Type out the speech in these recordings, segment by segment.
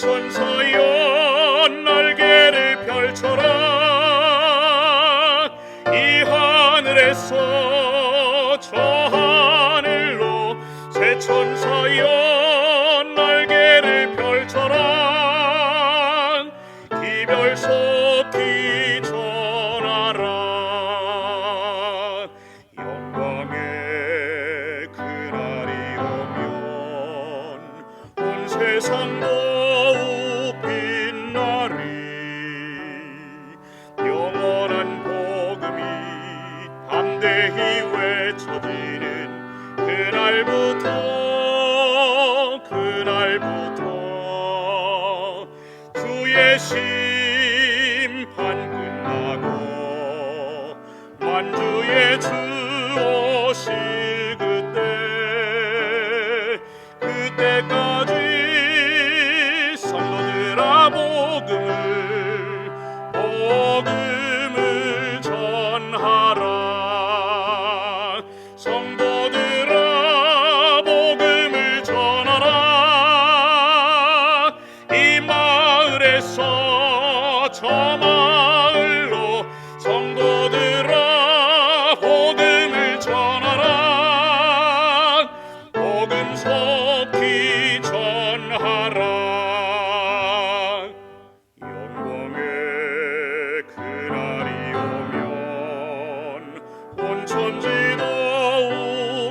천사여 날개를 펼쳐라. 이 하늘에서 저 하늘로 새 천사여 날개를 펼쳐라. 기별 속히 전하라. 영광의 그날이 오면 온 세상도 빛나리. 영원한 복음이 담대히 외쳐지는 그날부터 주의 심판 끝나고 만주의 주 오실 그때까지 성도들아 복음을 전하라. 성도들아 복음을 전하라. 이 마을에서 저 마을로 성도들아 복음을 전하라. 복음 속히 전하라. 영광의 그날이 오면 온 천지도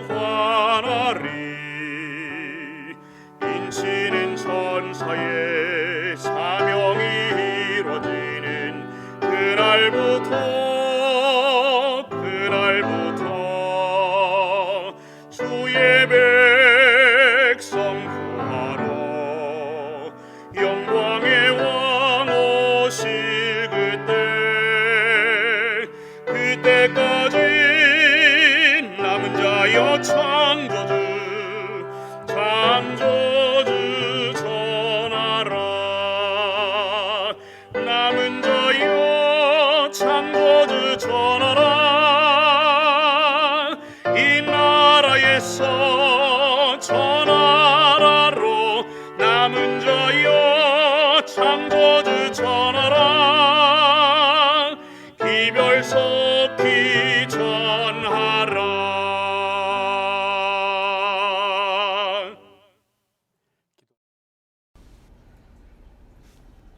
환하리. 인치는 천사의 사명이 이루어지는 그날부터 주의 백성 구하러 영광의 왕 오실 그때까지 남은 자여 창조주 전하라. 남은 자여 창조주 전하라. 이 나라에서 전하라로 남은 자여 창조주 전하라. 기별 속히 전하라.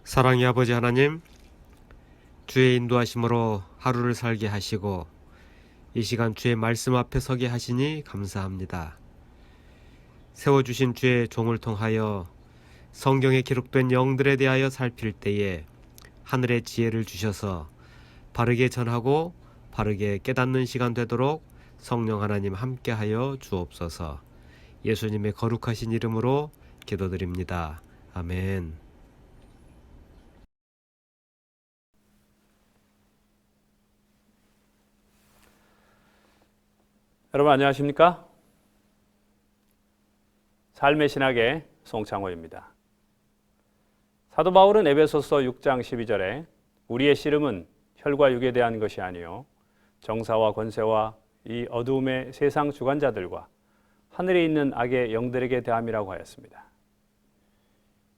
사랑의 아버지 하나님, 주의 인도하심으로 하루를 살게 하시고 이 시간 주의 말씀 앞에 서게 하시니 감사합니다. 세워주신 주의 종을 통하여 성경에 기록된 영들에 대하여 살필 때에 하늘의 지혜를 주셔서 바르게 전하고 바르게 깨닫는 시간 되도록 성령 하나님 함께하여 주옵소서. 예수님의 거룩하신 이름으로 기도드립니다. 아멘. 여러분 안녕하십니까? 삶의 신학의 송창호입니다. 사도 바울은 에베소서 6장 12절에 우리의 씨름은 혈과 육에 대한 것이 아니요 정사와 권세와 이 어두움의 세상 주관자들과 하늘에 있는 악의 영들에게 대함이라고 하였습니다.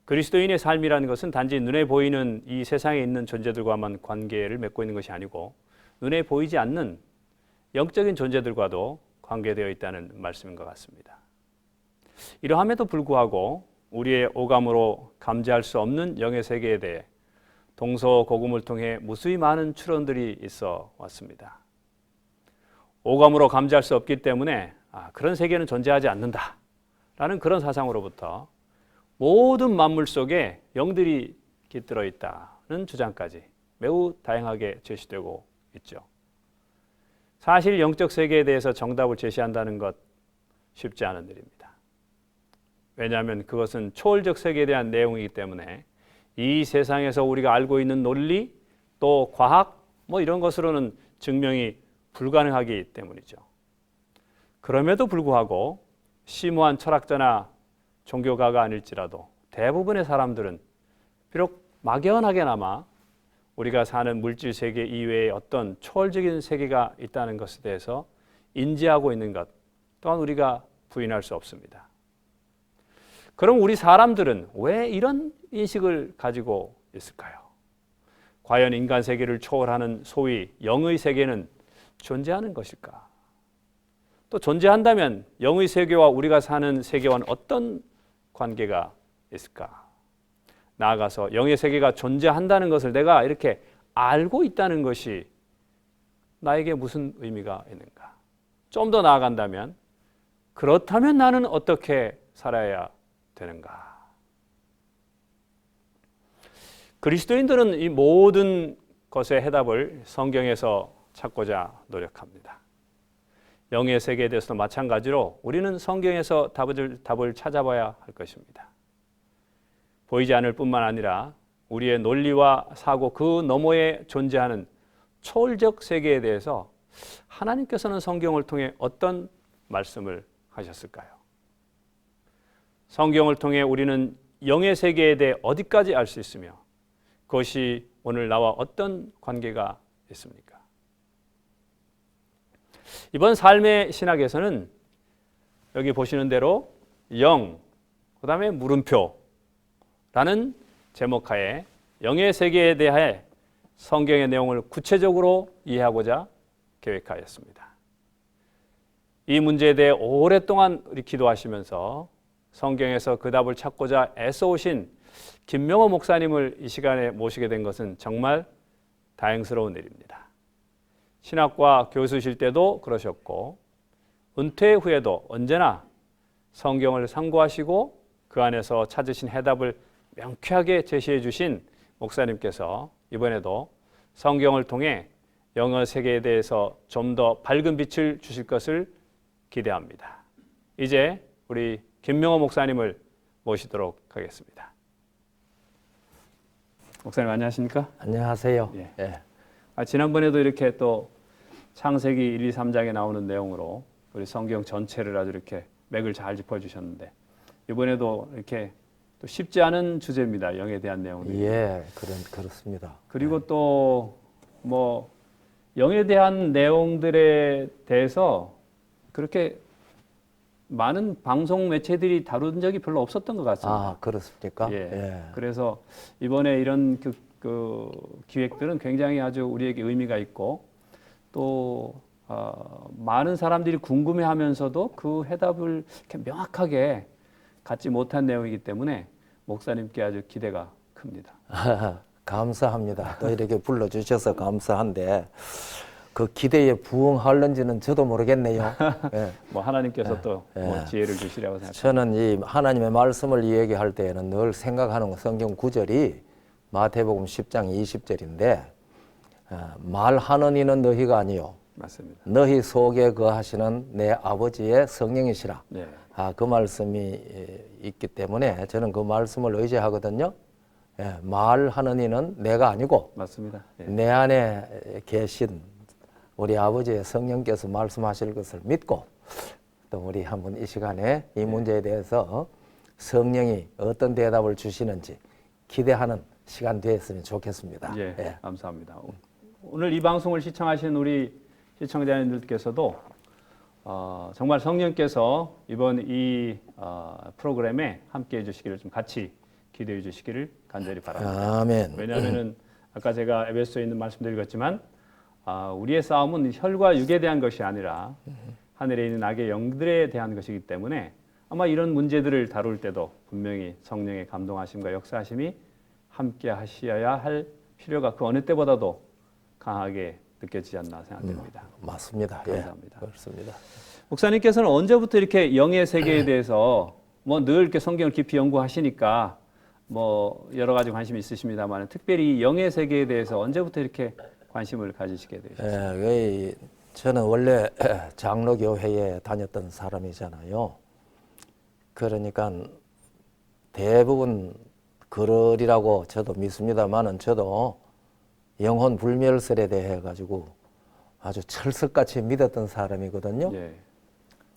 그리스도인의 삶이라는 것은 단지 눈에 보이는 이 세상에 있는 존재들과만 관계를 맺고 있는 것이 아니고 눈에 보이지 않는 영적인 존재들과도 관계되어 있다는 말씀인 것 같습니다. 이러함에도 불구하고 우리의 오감으로 감지할 수 없는 영의 세계에 대해 동서고금을 통해 무수히 많은 추론들이 있어 왔습니다. 오감으로 감지할 수 없기 때문에 그런 세계는 존재하지 않는다라는 그런 사상으로부터 모든 만물 속에 영들이 깃들어 있다는 주장까지 매우 다양하게 제시되고 있죠. 사실 영적 세계에 대해서 정답을 제시한다는 것 쉽지 않은 일입니다. 왜냐하면 그것은 초월적 세계에 대한 내용이기 때문에 이 세상에서 우리가 알고 있는 논리 또 과학 이런 것으로는 증명이 불가능하기 때문이죠. 그럼에도 불구하고 심오한 철학자나 종교가가 아닐지라도 대부분의 사람들은 비록 막연하게나마 우리가 사는 물질 세계 이외에 어떤 초월적인 세계가 있다는 것에 대해서 인지하고 있는 것 또한 우리가 부인할 수 없습니다. 그럼 우리 사람들은 왜 이런 인식을 가지고 있을까요? 과연 인간 세계를 초월하는 소위 영의 세계는 존재하는 것일까? 또 존재한다면 영의 세계와 우리가 사는 세계와는 어떤 관계가 있을까? 나아가서 영의 세계가 존재한다는 것을 내가 이렇게 알고 있다는 것이 나에게 무슨 의미가 있는가? 좀 더 나아간다면 그렇다면 나는 어떻게 살아야 되는가? 그리스도인들은 이 모든 것의 해답을 성경에서 찾고자 노력합니다. 영의 세계에 대해서도 마찬가지로 우리는 성경에서 답을 찾아봐야 할 것입니다. 보이지 않을 뿐만 아니라 우리의 논리와 사고 그 너머에 존재하는 초월적 세계에 대해서 하나님께서는 성경을 통해 어떤 말씀을 하셨을까요? 성경을 통해 우리는 영의 세계에 대해 어디까지 알 수 있으며 그것이 오늘 나와 어떤 관계가 있습니까? 이번 삶의 신학에서는 여기 보시는 대로 영, 그 다음에 물음표라는 제목하에 영의 세계에 대해 성경의 내용을 구체적으로 이해하고자 계획하였습니다. 이 문제에 대해 오랫동안 우리 기도하시면서 성경에서 그 답을 찾고자 애써오신 김명호 목사님을 이 시간에 모시게 된 것은 정말 다행스러운 일입니다. 신학과 교수실 때도 그러셨고 은퇴 후에도 언제나 성경을 상고하시고 그 안에서 찾으신 해답을 명쾌하게 제시해 주신 목사님께서 이번에도 성경을 통해 영의 세계에 대해서 좀 더 밝은 빛을 주실 것을 기대합니다. 이제 우리 김명호 목사님을 모시도록 하겠습니다. 목사님 안녕하십니까? 안녕하세요. 예. 예. 지난번에도 이렇게 또 창세기 1, 2, 3장에 나오는 내용으로 우리 성경 전체를 아주 이렇게 맥을 잘 짚어주셨는데 이번에도 이렇게 또 쉽지 않은 주제입니다. 영에 대한 내용들이. 예, 그렇습니다. 그리고 또 뭐 영에 대한 내용들에 대해서 그렇게 많은 방송 매체들이 다룬 적이 별로 없었던 것 같습니다. 아, 그렇습니까? 예. 예. 그래서 이번에 이런 그 기획들은 굉장히 아주 우리에게 의미가 있고 또 많은 사람들이 궁금해하면서도 그 해답을 이렇게 명확하게 갖지 못한 내용이기 때문에 목사님께 아주 기대가 큽니다. 감사합니다. 또 이렇게 불러주셔서 감사한데 그 기대에 부응하는지는 저도 모르겠네요. 예. 뭐 하나님께서 또 뭐 예. 지혜를 주시라고 생각합니다. 저는 이 하나님의 말씀을 이야기할 때에는 늘 생각하는 성경 구절이 마태복음 10장 20절인데 말하는 이는 너희가 아니요 맞습니다. 너희 속에 거하시는 내 아버지의 성령이시라. 네. 그 말씀이 있기 때문에 저는 그 말씀을 의지하거든요. 예, 말하는 이는 내가 아니고 맞습니다. 예. 내 안에 계신 우리 아버지의 성령께서 말씀하실 것을 믿고 또 우리 한번 이 시간에 이 문제에 대해서 성령이 어떤 대답을 주시는지 기대하는 시간 되었으면 좋겠습니다. 예, 예. 감사합니다. 오늘 이 방송을 시청하신 우리 시청자님들께서도 정말 성령께서 이번 이 프로그램에 함께해 주시기를 좀 같이 기도해 주시기를 간절히 바랍니다. 아멘. 왜냐하면은 아까 제가 에베소에 있는 말씀드렸지만 우리의 싸움은 혈과 육에 대한 것이 아니라 하늘에 있는 악의 영들에 대한 것이기 때문에 아마 이런 문제들을 다룰 때도 분명히 성령의 감동하심과 역사하심이 함께 하셔야 할 필요가 그 어느 때보다도 강하게 느껴지지 않나 생각됩니다. 맞습니다. 감사합니다. 예, 그렇습니다. 목사님께서는 언제부터 이렇게 영의 세계에 대해서 뭐 늘 이렇게 성경을 깊이 연구하시니까 뭐 여러 가지 관심이 있으십니다만 특별히 영의 세계에 대해서 언제부터 이렇게 관심을 가지시게 되셨어요? 예, 저는 원래 장로교회에 다녔던 사람이잖아요. 그러니까 대부분 그러리라고 저도 믿습니다만은 저도 영혼 불멸설에 대해 가지고 아주 철석같이 믿었던 사람이거든요. 예.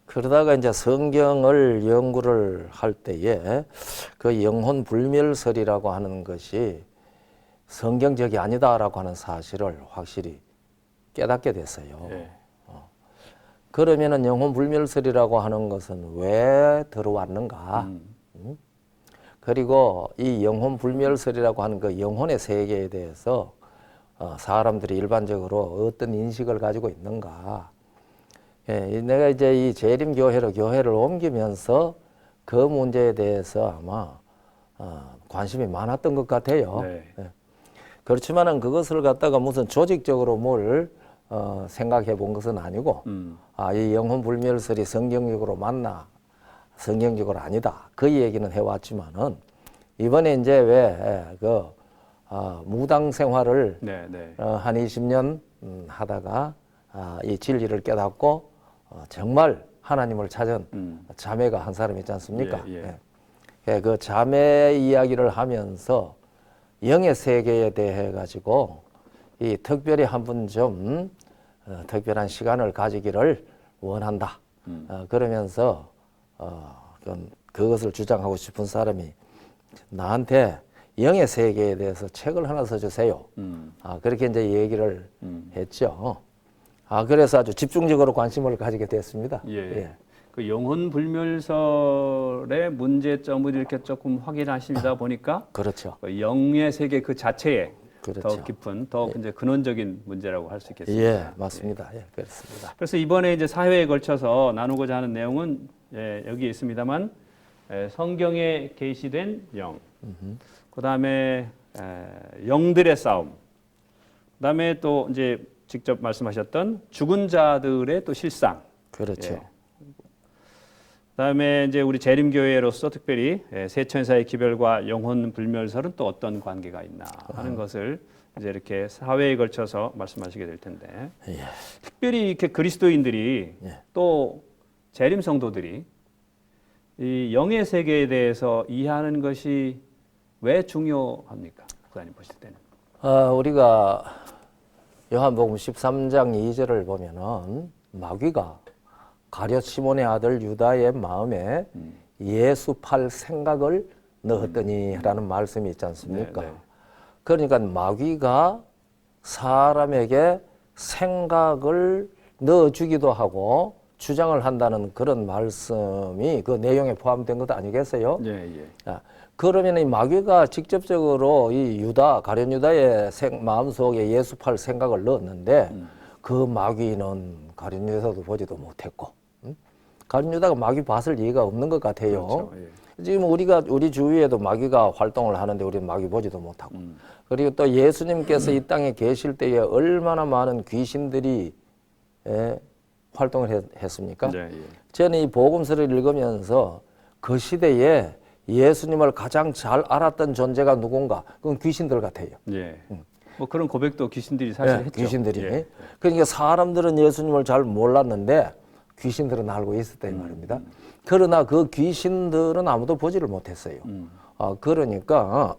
그러다가 이제 성경을 연구를 할 때에 그 영혼 불멸설이라고 하는 것이 성경적이 아니다라고 하는 사실을 확실히 깨닫게 됐어요. 예. 그러면은 영혼 불멸설이라고 하는 것은 왜 들어왔는가? 그리고 이 영혼 불멸설이라고 하는 그 영혼의 세계에 대해서 사람들이 일반적으로 어떤 인식을 가지고 있는가. 예, 내가 이제 이 재림교회로 교회를 옮기면서 그 문제에 대해서 아마 관심이 많았던 것 같아요. 네. 예. 그렇지만은 그것을 갖다가 무슨 조직적으로 뭘 생각해 본 것은 아니고, 이 영혼 불멸설이 성경적으로 맞나, 성경적으로 아니다. 그 얘기는 해왔지만은 이번에 이제 왜 무당 생활을 네, 네. 한 20년 하다가 이 진리를 깨닫고 정말 하나님을 찾은 자매가 한 사람 있지 않습니까? 예, 예. 예, 그 자매 이야기를 하면서 영의 세계에 대해 가지고 이 특별히 한 번 좀 특별한 시간을 가지기를 원한다. 그러면서 그것을 주장하고 싶은 사람이 나한테 영의 세계에 대해서 책을 하나 써주세요. 그렇게 이제 얘기를 했죠. 그래서 아주 집중적으로 관심을 가지게 됐습니다. 예. 그 영혼 불멸설의 문제점을 이렇게 조금 확인하시다 보니까 그렇죠. 그 영의 세계 그 자체에 그렇죠. 더 깊은, 더 이제 근원적인 문제라고 할 수 있겠습니다. 예, 맞습니다. 예, 그렇습니다. 그래서 이번에 이제 사회에 걸쳐서 나누고자 하는 내용은 여기 있습니다만 성경에 계시된 영, 그 다음에 영들의 싸움, 그 다음에 또 이제 직접 말씀하셨던 죽은 자들의 또 실상, 그렇죠. 예. 그다음에 이제 우리 재림교회로서 특별히 세천사의 기별과 영혼 불멸설은 또 어떤 관계가 있나 하는 것을 이제 이렇게 사회에 걸쳐서 말씀하시게 될 텐데, 예. 특별히 이렇게 그리스도인들이 또 재림 성도들이 이 영의 세계에 대해서 이해하는 것이 왜 중요합니까? 목사님 보실 때는. 우리가 요한복음 13장 2절을 보면은 마귀가 가룟 시몬의 아들 유다의 마음에 예수 팔 생각을 넣었더니라는 말씀이 있지 않습니까? 네, 네. 그러니까 마귀가 사람에게 생각을 넣어주기도 하고 주장을 한다는 그런 말씀이 그 내용에 포함된 것 아니겠어요? 예. 그러면 이 마귀가 직접적으로 이 유다, 가룟 유다의 마음속에 예수 팔 생각을 넣었는데 그 마귀는 가룟 유다도 보지도 못했고, 가룟 유다가 마귀 봤을 예가 없는 것 같아요. 그렇죠. 예. 지금 우리 주위에도 마귀가 활동을 하는데 우리는 마귀 보지도 못하고, 그리고 또 예수님께서 이 땅에 계실 때에 얼마나 많은 귀신들이 활동을 했습니까? 네, 예. 저는 이 복음서를 읽으면서 그 시대에 예수님을 가장 잘 알았던 존재가 누군가? 그건 귀신들 같아요. 예. 뭐 그런 고백도 귀신들이 사실 했죠. 귀신들이. 예. 그러니까 사람들은 예수님을 잘 몰랐는데 귀신들은 알고 있었다 이 말입니다. 그러나 그 귀신들은 아무도 보지를 못했어요. 그러니까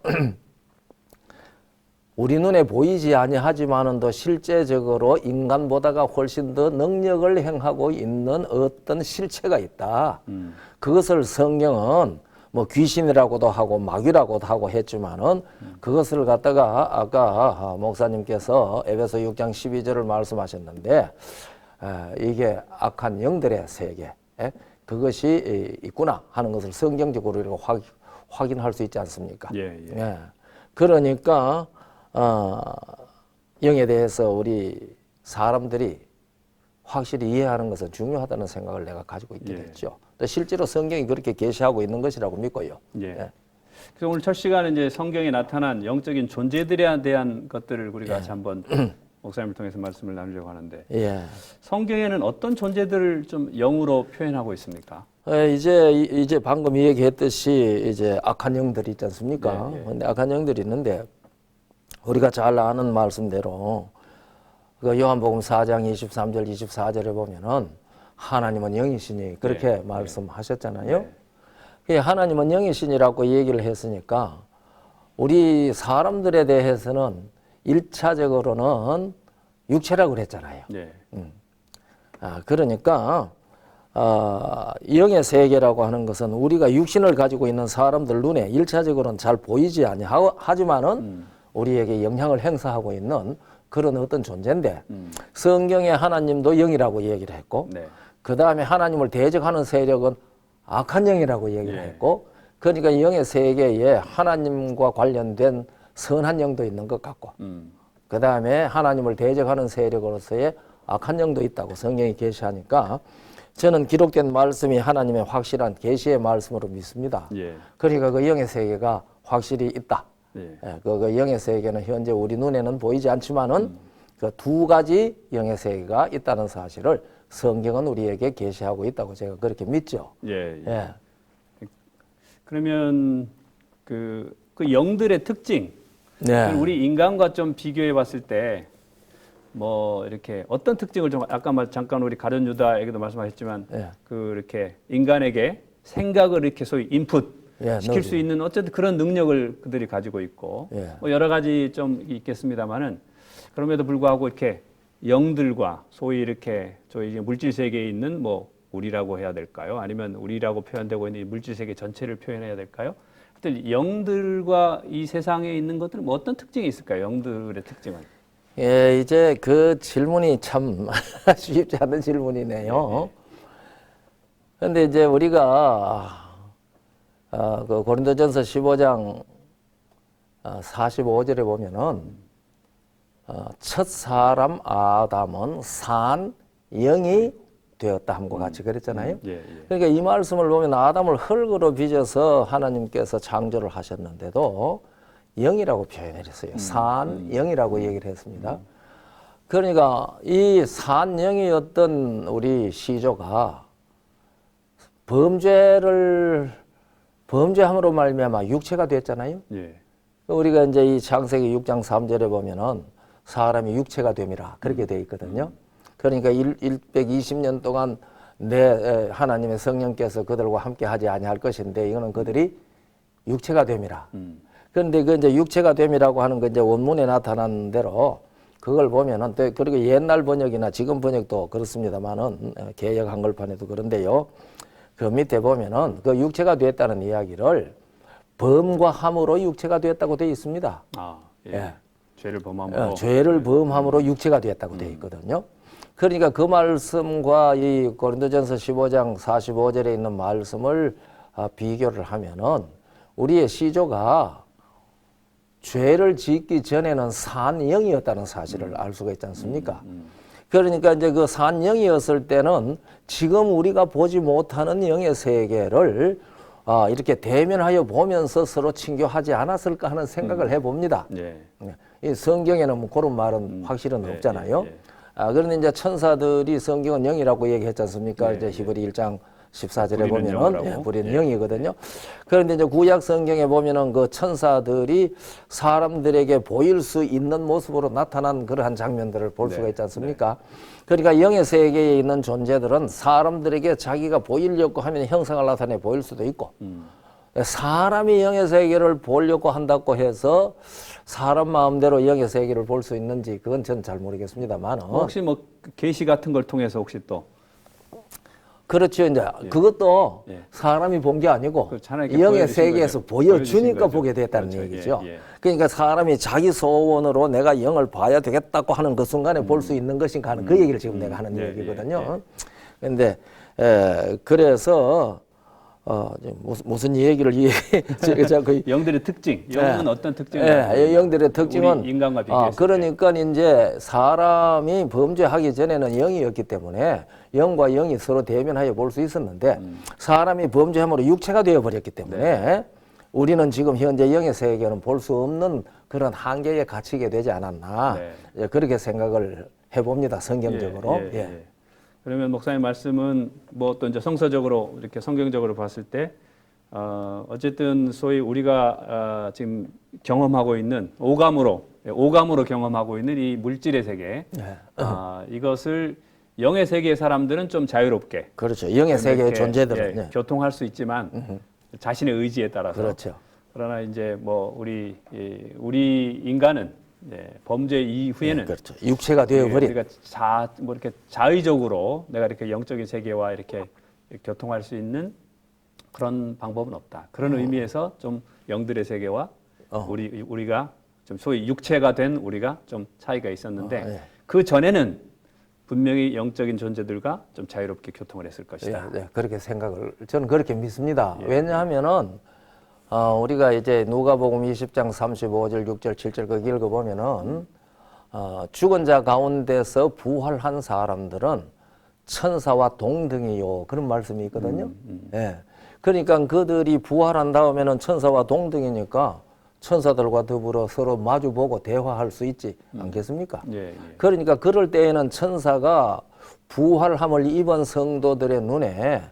우리 눈에 보이지 아니하지만은 더 실제적으로 인간보다가 훨씬 더 능력을 행하고 있는 어떤 실체가 있다. 그것을 성경은 뭐 귀신이라고도 하고 마귀라고도 하고 했지만은 그것을 갖다가 아까 목사님께서 에베소 6장 12절을 말씀하셨는데, 이게 악한 영들의 세계, 그것이 있구나 하는 것을 성경적으로 이렇게 확인할 수 있지 않습니까? 예. 그러니까 영에 대해서 우리 사람들이 확실히 이해하는 것은 중요하다는 생각을 내가 가지고 있게 됐죠. 또 실제로 성경이 그렇게 계시하고 있는 것이라고 믿고요. 예. 그래서 오늘 첫 시간은 이제 성경에 나타난 영적인 존재들에 대한 것들을 우리가 같이 한번 목사님을 통해서 말씀을 나누려고 하는데, 성경에는 어떤 존재들을 좀 영으로 표현하고 있습니까? 이제 방금 얘기했듯이 이제 악한 영들이 있지 않습니까? 근데 악한 영들이 있는데 우리가 잘 아는 말씀대로 그 요한복음 4장 23절 24절에 보면은 하나님은 영이시니 그렇게 말씀하셨잖아요. 하나님은 영이시니라고 얘기를 했으니까 우리 사람들에 대해서는 1차적으로는 육체라고 그랬잖아요. 그러니까 영의 세계라고 하는 것은 우리가 육신을 가지고 있는 사람들 눈에 1차적으로는 잘 보이지 아니하지만은 우리에게 영향을 행사하고 있는 그런 어떤 존재인데, 성경에 하나님도 영이라고 얘기를 했고, 그 다음에 하나님을 대적하는 세력은 악한 영이라고 얘기를 했고, 그러니까 영의 세계에 하나님과 관련된 선한 영도 있는 것 같고 그 다음에 하나님을 대적하는 세력으로서의 악한 영도 있다고 성경이 계시하니까 저는 기록된 말씀이 하나님의 확실한 계시의 말씀으로 믿습니다. 예. 그러니까 그 영의 세계가 확실히 있다. 예. 그 영의 세계는 현재 우리 눈에는 보이지 않지만은 그 두 가지 영의 세계가 있다는 사실을 성경은 우리에게 계시하고 있다고 제가 그렇게 믿죠. 예. 예. 그러면 그 영들의 특징, 네. 우리 인간과 좀 비교해 봤을 때 뭐 이렇게 어떤 특징을 좀 아까 잠깐 우리 가룟 유다에게도 말씀하셨지만 예. 그 이렇게 인간에게 생각을 이렇게 소위 인풋 예, 시킬 수 있는 어쨌든 그런 능력을 그들이 가지고 있고 예. 뭐 여러 가지 좀 있겠습니다만은 그럼에도 불구하고 이렇게 영들과 소위 이렇게 저희 물질 세계에 있는 뭐 우리라고 해야 될까요? 아니면 우리라고 표현되고 있는 이 물질 세계 전체를 표현해야 될까요? 하여튼 영들과 이 세상에 있는 것들은 뭐 어떤 특징이 있을까요? 영들의 특징은? 예, 이제 그 질문이 참 쉽지 않은 질문이네요. 그런데 이제 우리가 그 고린도전서 15장 45절에 보면은 첫 사람 아담은 산 영이 되었다 함과 같이 그랬잖아요. 예, 예. 그러니까 이 말씀을 보면 아담을 흙으로 빚어서 하나님께서 창조를 하셨는데도 영이라고 표현을 했어요. 산 영이라고 얘기를 했습니다. 그러니까 이 산 영이었던 우리 시조가 범죄함으로 말미암아 육체가 됐잖아요. 예. 우리가 이제 이 창세기 6장 3절에 보면은 사람이 육체가 됨이라 그렇게 돼 있거든요. 그러니까 120년 동안 내 하나님의 성령께서 그들과 함께 하지 아니할 것인데 이거는 그들이 육체가 됨이라. 그런데 그 이제 육체가 됨이라고 하는 거 이제 원문에 나타난 대로 그걸 보면은 또 그리고 옛날 번역이나 지금 번역도 그렇습니다만은 개역 한글판에도 그런데요. 그 밑에 보면은 그 육체가 됐다는 이야기를 범과 함으로 육체가 됐다고 되어 있습니다. 아, 예. 예. 죄를 범함으로. 죄를 범함으로 육체가 됐다고 되어 있거든요. 그러니까 그 말씀과 이 고린도전서 15장 45절에 있는 말씀을 비교를 하면은 우리의 시조가 죄를 짓기 전에는 산영이었다는 사실을 알 수가 있지 않습니까? 그러니까 이제 그 산영이었을 때는 지금 우리가 보지 못하는 영의 세계를 이렇게 대면하여 보면서 서로 친교하지 않았을까 하는 생각을 해봅니다. 예. 이 성경에는 뭐 그런 말은 확실은 네, 없잖아요. 예. 그런데 이제 천사들이 성경은 영이라고 얘기했지 않습니까? 예, 이제 히브리 1장 14절에 불의는 보면은 영이라고. 불의는 예. 영이거든요. 그런데 이제 구약 성경에 보면은 그 천사들이 사람들에게 보일 수 있는 모습으로 나타난 그러한 장면들을 볼 네, 수가 있지 않습니까? 그러니까 영의 세계에 있는 존재들은 사람들에게 자기가 보이려고 하면 형상을 나타내 보일 수도 있고 사람이 영의 세계를 보려고 한다고 해서 사람 마음대로 영의 세계를 볼 수 있는지 그건 저는 잘 모르겠습니다만 혹시 뭐 계시 같은 걸 통해서 혹시 또 그렇죠. 이제 그것도 예. 사람이 본 게 아니고 그렇잖아요. 이렇게 영의 보여주신 세계에서 거죠. 보여주니까 거죠. 보게 됐다는 그렇죠. 얘기죠. 예, 예. 그러니까 사람이 자기 소원으로 내가 영을 봐야 되겠다고 하는 그 순간에 볼 수 있는 것인가 하는 그 얘기를 지금 내가 하는 예, 얘기거든요. 그런데 그래서 무슨 얘기를 제가 자꾸 영들의 특징, 영은 어떤 특징을 영들의 특징은 우리 인간과 비교했을 그러니까 이제 사람이 범죄하기 전에는 영이었기 때문에 영과 영이 서로 대면하여 볼 수 있었는데 사람이 범죄함으로 육체가 되어 버렸기 때문에 우리는 지금 현재 영의 세계는 볼 수 없는 그런 한계에 갇히게 되지 않았나 네. 그렇게 생각을 해봅니다. 성경적으로. 예. 그러면 목사님 말씀은 뭐 또 이제 성서적으로 이렇게 성경적으로 봤을 때 어쨌든 소위 우리가 지금 경험하고 있는 오감으로 경험하고 있는 이 물질의 세계 이것을 영의 세계의 사람들은 좀 자유롭게 그렇죠. 영의 세계의 이렇게, 존재들은 교통할 수 있지만 자신의 의지에 따라서 그렇죠. 그러나 이제 뭐 우리 인간은 범죄 이후에는 그렇죠. 육체가 되어버린 우리가 뭐 이렇게 자의적으로 내가 이렇게 영적인 세계와 이렇게 교통할 수 있는 그런 방법은 없다. 그런 의미에서 좀 영들의 세계와 우리가 좀 소위 육체가 된 우리가 좀 차이가 있었는데 그 전에는 분명히 영적인 존재들과 좀 자유롭게 교통을 했을 것이다. 그렇게 생각을 저는 그렇게 믿습니다. 왜냐하면은 우리가 이제 누가복음 20장 35절, 6절, 7절 그 읽어보면은 죽은 자 가운데서 부활한 사람들은 천사와 동등이요 그런 말씀이 있거든요. 예. 그러니까 그들이 부활한 다음에는 천사와 동등이니까 천사들과 더불어 서로 마주보고 대화할 수 있지 않겠습니까? 예, 예. 그러니까 그럴 때에는 천사가 부활함을 입은 성도들의 눈에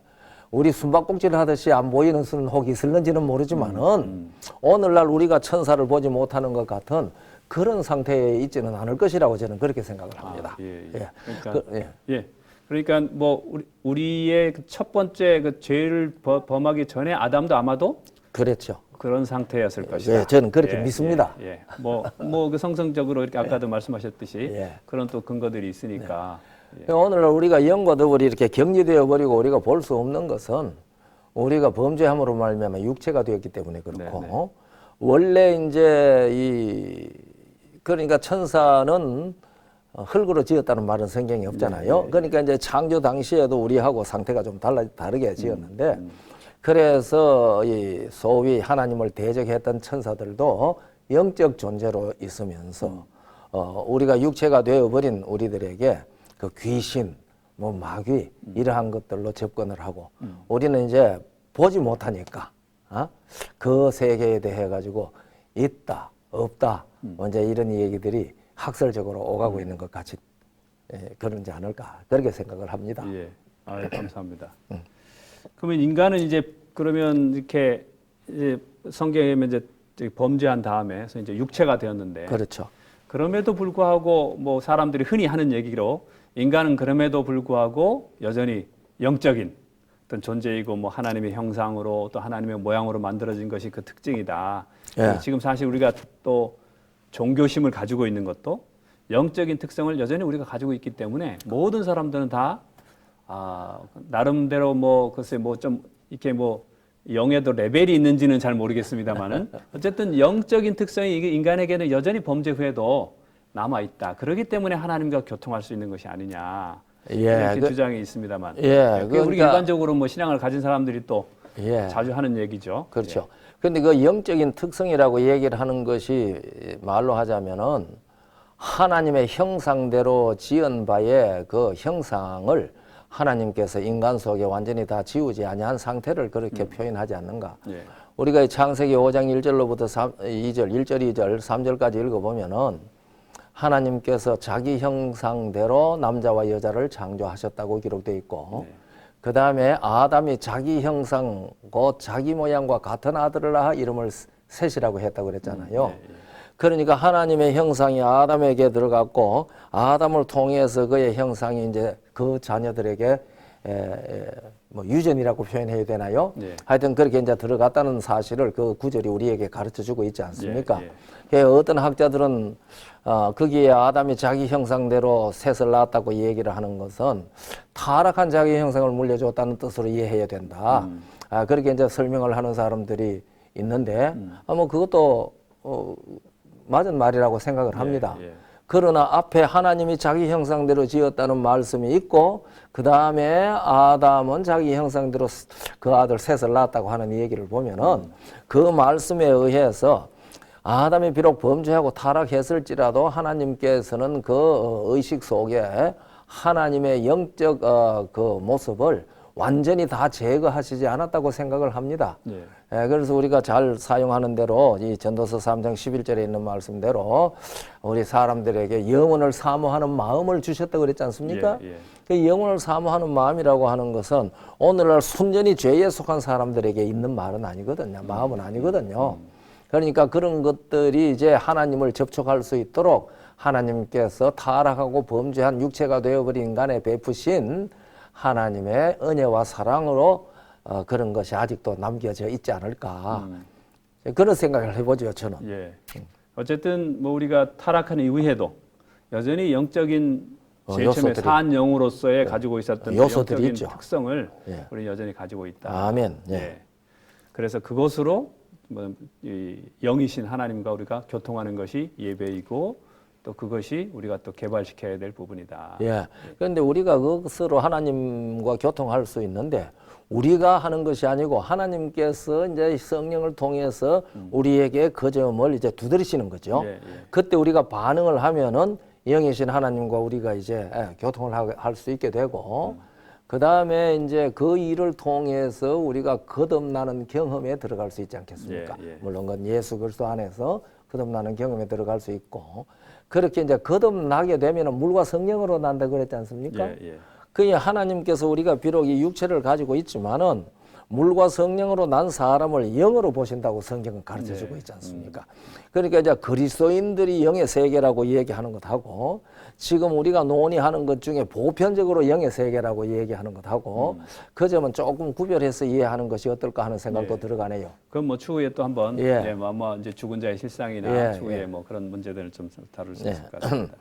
우리 숨바꼭질 하듯이 안 보이는 수는 혹 있을는지는 모르지만은 오늘날 우리가 천사를 보지 못하는 것 같은 그런 상태에 있지는 않을 것이라고 저는 그렇게 생각을 합니다. 예, 예. 예. 그러니까, 예. 그러니까 뭐 우리의 그 첫 번째 그 죄를 범하기 전에 아담도 아마도 그렇죠. 그런 상태였을 것이다. 예, 저는 그렇게 믿습니다. 예. 뭐 그 성성적으로 이렇게 아까도 말씀하셨듯이 예. 그런 또 근거들이 있으니까. 예. 오늘날 우리가 영과 더불이 이렇게 격리되어 버리고 우리가 볼 수 없는 것은 우리가 범죄함으로 말미암아 육체가 되었기 때문에 그렇고 네. 원래 이제 그러니까 천사는 흙으로 지었다는 말은 성경에 없잖아요. 그러니까 이제 창조 당시에도 우리하고 상태가 좀 다르게 지었는데 그래서 이 소위 하나님을 대적했던 천사들도 영적 존재로 있으면서 우리가 육체가 되어버린 우리들에게 그 귀신, 뭐 마귀 이러한 것들로 접근을 하고 우리는 이제 보지 못하니까 그 세계에 대해 가지고 있다, 없다, 이제 이런 얘기들이 학설적으로 오가고 있는 것 같이 그런지 않을까 그렇게 생각을 합니다. 예. 감사합니다. 그러면 인간은 이제 그러면 이렇게 이제 성경에 이제 범죄한 다음에 그래서 이제 육체가 되었는데 그렇죠. 그럼에도 불구하고 뭐 사람들이 흔히 하는 얘기로 인간은 그럼에도 불구하고 여전히 영적인 어떤 존재이고 뭐 하나님의 형상으로 또 하나님의 모양으로 만들어진 것이 그 특징이다. 예. 지금 사실 우리가 또 종교심을 가지고 있는 것도 영적인 특성을 여전히 우리가 가지고 있기 때문에 모든 사람들은 다 나름대로 뭐 글쎄 뭐 좀 이렇게 뭐 영에도 레벨이 있는지는 잘 모르겠습니다만은 어쨌든 영적인 특성이 이게 인간에게는 여전히 범죄 후에도 남아 있다. 그렇기 때문에 하나님과 교통할 수 있는 것이 아니냐 이렇게 주장이 있습니다만, 그게 우리 일반적으로 뭐 신앙을 가진 사람들이 또 자주 하는 얘기죠. 그렇죠. 근데 그 영적인 특성이라고 얘기를 하는 것이 말로 하자면은 하나님의 형상대로 지은 바의 그 형상을 하나님께서 인간 속에 완전히 다 지우지 아니한 상태를 그렇게 표현하지 않는가. 우리가 창세기 5장 1절로부터 2절, 1절, 2절, 3절까지 읽어보면은 하나님께서 자기 형상대로 남자와 여자를 창조하셨다고 기록되어 있고 그 다음에 아담이 자기 형상, 곧 자기 모양과 같은 아들을 낳아 이름을 셋이라고 했다고 그랬잖아요. 그러니까 하나님의 형상이 아담에게 들어갔고 아담을 통해서 그의 형상이 이제 그 자녀들에게 뭐 유전이라고 표현해야 되나요? 하여튼 그렇게 이제 들어갔다는 사실을 그 구절이 우리에게 가르쳐 주고 있지 않습니까? 어떤 학자들은 거기에 아담이 자기 형상대로 셋을 낳았다고 얘기를 하는 것은 타락한 자기 형상을 물려줬다는 뜻으로 이해해야 된다. 그렇게 이제 설명을 하는 사람들이 있는데 뭐 그것도 맞은 말이라고 생각을 합니다. 그러나 앞에 하나님이 자기 형상대로 지었다는 말씀이 있고 그 다음에 아담은 자기 형상대로 그 아들 셋을 낳았다고 하는 얘기를 보면은 그 말씀에 의해서 아담이 비록 범죄하고 타락했을지라도 하나님께서는 그 의식 속에 하나님의 영적 그 모습을 완전히 다 제거하시지 않았다고 생각을 합니다. 그래서 우리가 잘 사용하는 대로 이 전도서 3장 11절에 있는 말씀대로 우리 사람들에게 영혼을 사모하는 마음을 주셨다고 그랬지 않습니까? 그 영혼을 사모하는 마음이라고 하는 것은 오늘날 순전히 죄에 속한 사람들에게 있는 말은 아니거든요. 마음은 아니거든요. 그러니까 그런 것들이 이제 하나님을 접촉할 수 있도록 하나님께서 타락하고 범죄한 육체가 되어버린 인간에 베푸신 하나님의 은혜와 사랑으로 그런 것이 아직도 남겨져 있지 않을까 그런 생각을 해보죠 저는. 어쨌든 뭐 우리가 타락한 이후에도 여전히 영적인 제일 처음에 산 영으로서의 가지고 있었던 요소들이 영적인 있죠. 특성을 우리 여전히 가지고 있다. 아멘. 그래서 그것으로 이 영이신 하나님과 우리가 교통하는 것이 예배이고 또 그것이 우리가 또 개발시켜야 될 부분이다. 예. 그런데 우리가 그것으로 하나님과 교통할 수 있는데 우리가 하는 것이 아니고 하나님께서 이제 성령을 통해서 우리에게 그 점을 이제 두드리시는 거죠. 예, 예. 그때 우리가 반응을 하면은 영이신 하나님과 우리가 이제 교통을 할 수 있게 되고 그 다음에 이제 그 일을 통해서 우리가 거듭나는 경험에 들어갈 수 있지 않겠습니까? 예, 예. 물론 그건 예수 그리스도 안에서 거듭나는 경험에 들어갈 수 있고 그렇게 이제 거듭나게 되면은 물과 성령으로 난다 그랬지 않습니까? 예, 예. 그 하나님께서 우리가 비록 이 육체를 가지고 있지만은 물과 성령으로 난 사람을 영으로 보신다고 성경은 가르쳐 주고 있지 않습니까? 그러니까 이제 그리스도인들이 영의 세계라고 얘기하는 것하고 지금 우리가 논의하는 것 중에 보편적으로 영의 세계라고 얘기하는 것하고 그 점은 조금 구별해서 이해하는 것이 어떨까 하는 생각도 예. 들어가네요. 그럼 뭐 추후에 또 한번 예. 예, 뭐 아마 이제 죽은 자의 실상이나 예, 추후에 예. 뭐 그런 문제들을 좀 다룰 수 예. 있을 것 같습니다.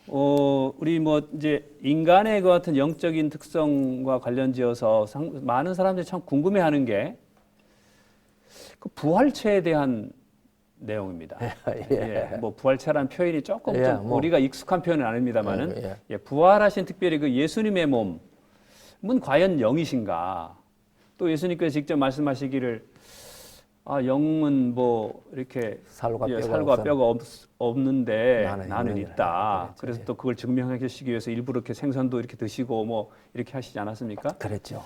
우리 뭐 이제 인간의 그 같은 영적인 특성과 관련지어서 많은 사람들이 참 궁금해하는 게 그 부활체에 대한 내용입니다. 예. 뭐 부활체라는 표현이 조금 예, 좀 뭐. 우리가 익숙한 표현은 아닙니다만은 예. 예, 부활하신 특별히 그 예수님의 몸은 과연 영이신가? 또 예수님께서 직접 말씀하시기를 영은 뭐 이렇게 살과 뼈가 살과 뼈가 없는데 나는 나는 있느니라. 있다. 그랬죠. 그래서 또 그걸 증명하시기 위해서 일부러 이렇게 생선도 이렇게 드시고 뭐 이렇게 하시지 않았습니까? 그랬죠.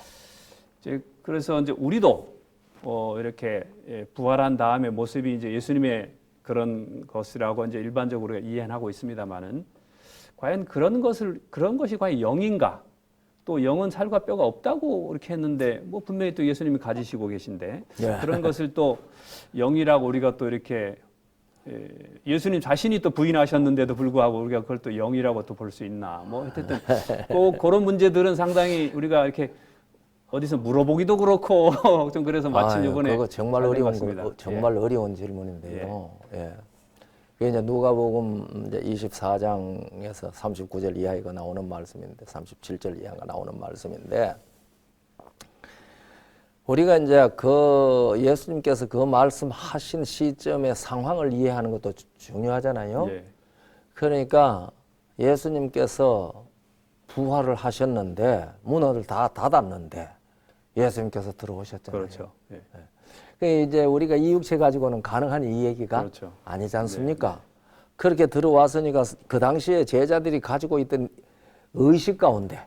이제 그래서 이제 우리도 이렇게 부활한 다음에 모습이 이제 예수님의 그런 것이라고 이제 일반적으로 이해하고 있습니다만은 과연 그런 것이 과연 영인가? 또 영은 살과 뼈가 없다고 이렇게 했는데 뭐 분명히 또 예수님이 가지시고 계신데 예. 그런 것을 또 영이라고 우리가 또 이렇게 예수님 자신이 또 부인하셨는데도 불구하고 우리가 그걸 또 영이라고 또 볼 수 있나? 뭐 어쨌든 꼭 그런 문제들은 상당히 우리가 이렇게 어디서 물어보기도 그렇고 좀 그래서 마침 이번에 그거 정말 잘된 것 어려운 같습니다. 거, 정말 어려운 질문인데요. 예. 그게 이제 누가복음 이제 24장에서 39절 이하가 나오는 말씀인데 37절 이하가 나오는 말씀인데 우리가 이제 그 예수님께서 그 말씀하신 시점의 상황을 이해하는 것도 중요하잖아요. 예. 그러니까 예수님께서 부활을 하셨는데 문을 다 닫았는데 예수님께서 들어오셨잖아요. 그렇죠. 예. 그 이제 우리가 이 육체 가지고는 가능한 이 얘기가 그렇죠. 아니지 않습니까? 그렇게 들어왔으니까 그 당시에 제자들이 가지고 있던 의식 가운데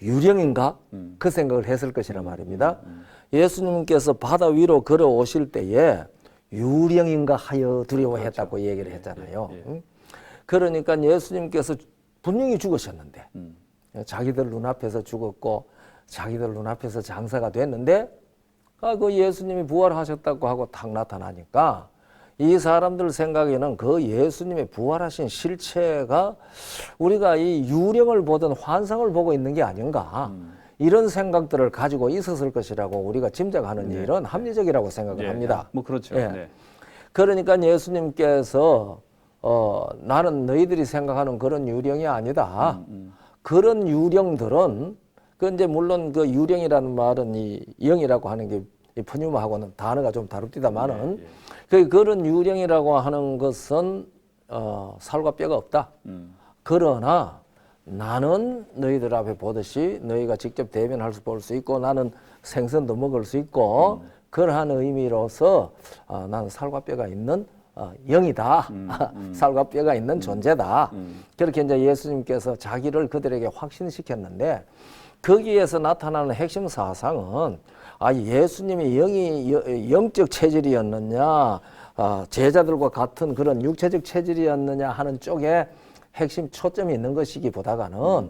유령인가? 그 생각을 했을 것이라 말입니다. 예수님께서 바다 위로 걸어오실 때에 유령인가 하여 두려워했다고 얘기를 했잖아요. 그러니까 예수님께서 분명히 죽으셨는데 자기들 눈앞에서 죽었고 자기들 눈앞에서 장사가 됐는데 그 예수님이 부활하셨다고 하고 탁 나타나니까 이 사람들 생각에는 그 예수님의 부활하신 실체가 우리가 이 유령을 보던 환상을 보고 있는 게 아닌가 이런 생각들을 가지고 있었을 것이라고 우리가 짐작하는 일은 합리적이라고 생각을 합니다. 뭐 그렇죠. 예. 네. 그러니까 예수님께서 나는 너희들이 생각하는 그런 유령이 아니다. 그런 유령들은 그 이제 물론 그 유령이라는 말은 이 영이라고 하는 게 이 푸뉴마하고는 단어가 좀 다릅니다만은 그런 유령이라고 하는 것은 살과 뼈가 없다. 그러나 나는 너희들 앞에 보듯이 너희가 직접 대면할 수 볼 수 있고 나는 생선도 먹을 수 있고 그러한 의미로서 나는 살과 뼈가 있는 영이다. 살과 뼈가 있는 존재다. 그렇게 이제 예수님께서 자기를 그들에게 확신시켰는데 거기에서 나타나는 핵심 사상은 예수님이 영적 체질이었느냐 제자들과 같은 그런 육체적 체질이었느냐 하는 쪽에 핵심 초점이 있는 것이기보다는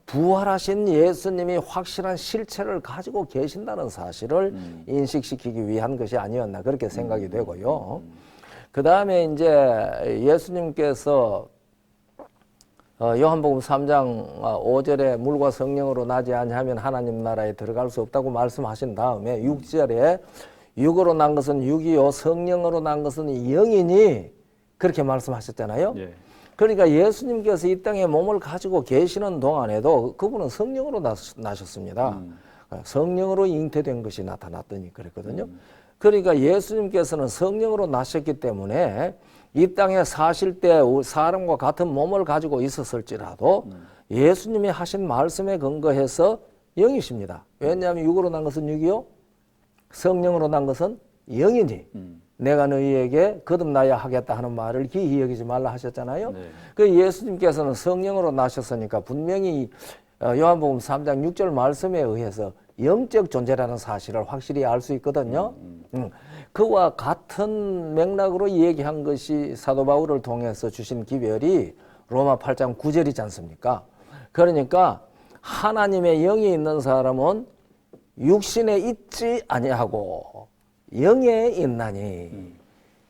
부활하신 예수님이 확실한 실체를 가지고 계신다는 사실을 인식시키기 위한 것이 아니었나 그렇게 생각이 되고요. 그 다음에 이제 예수님께서 요한복음 3장 5절에 물과 성령으로 나지 아니하면 하나님 나라에 들어갈 수 없다고 말씀하신 다음에 6절에 육으로 난 것은 육이요 성령으로 난 것은 영이니 그렇게 말씀하셨잖아요. 예. 그러니까 예수님께서 이 땅에 몸을 가지고 계시는 동안에도 그분은 성령으로 나셨습니다. 성령으로 잉태된 것이 나타났더니 그랬거든요. 그러니까 예수님께서는 성령으로 나셨기 때문에 이 땅에 사실 때 사람과 같은 몸을 가지고 있었을지라도 예수님이 하신 말씀에 근거해서 영이십니다. 왜냐하면 육으로 난 것은 육이요, 성령으로 난 것은 영이니 내가 너희에게 거듭나야 하겠다 하는 말을 기이히 여기지 말라 하셨잖아요. 네. 그 예수님께서는 성령으로 나셨으니까 분명히 요한복음 3장 6절 말씀에 의해서 영적 존재라는 사실을 확실히 알 수 있거든요. 그와 같은 맥락으로 얘기한 것이 사도 바울을 통해서 주신 기별이 로마 8장 9절이지 않습니까? 그러니까 하나님의 영이 있는 사람은 육신에 있지 아니하고 영에 있나니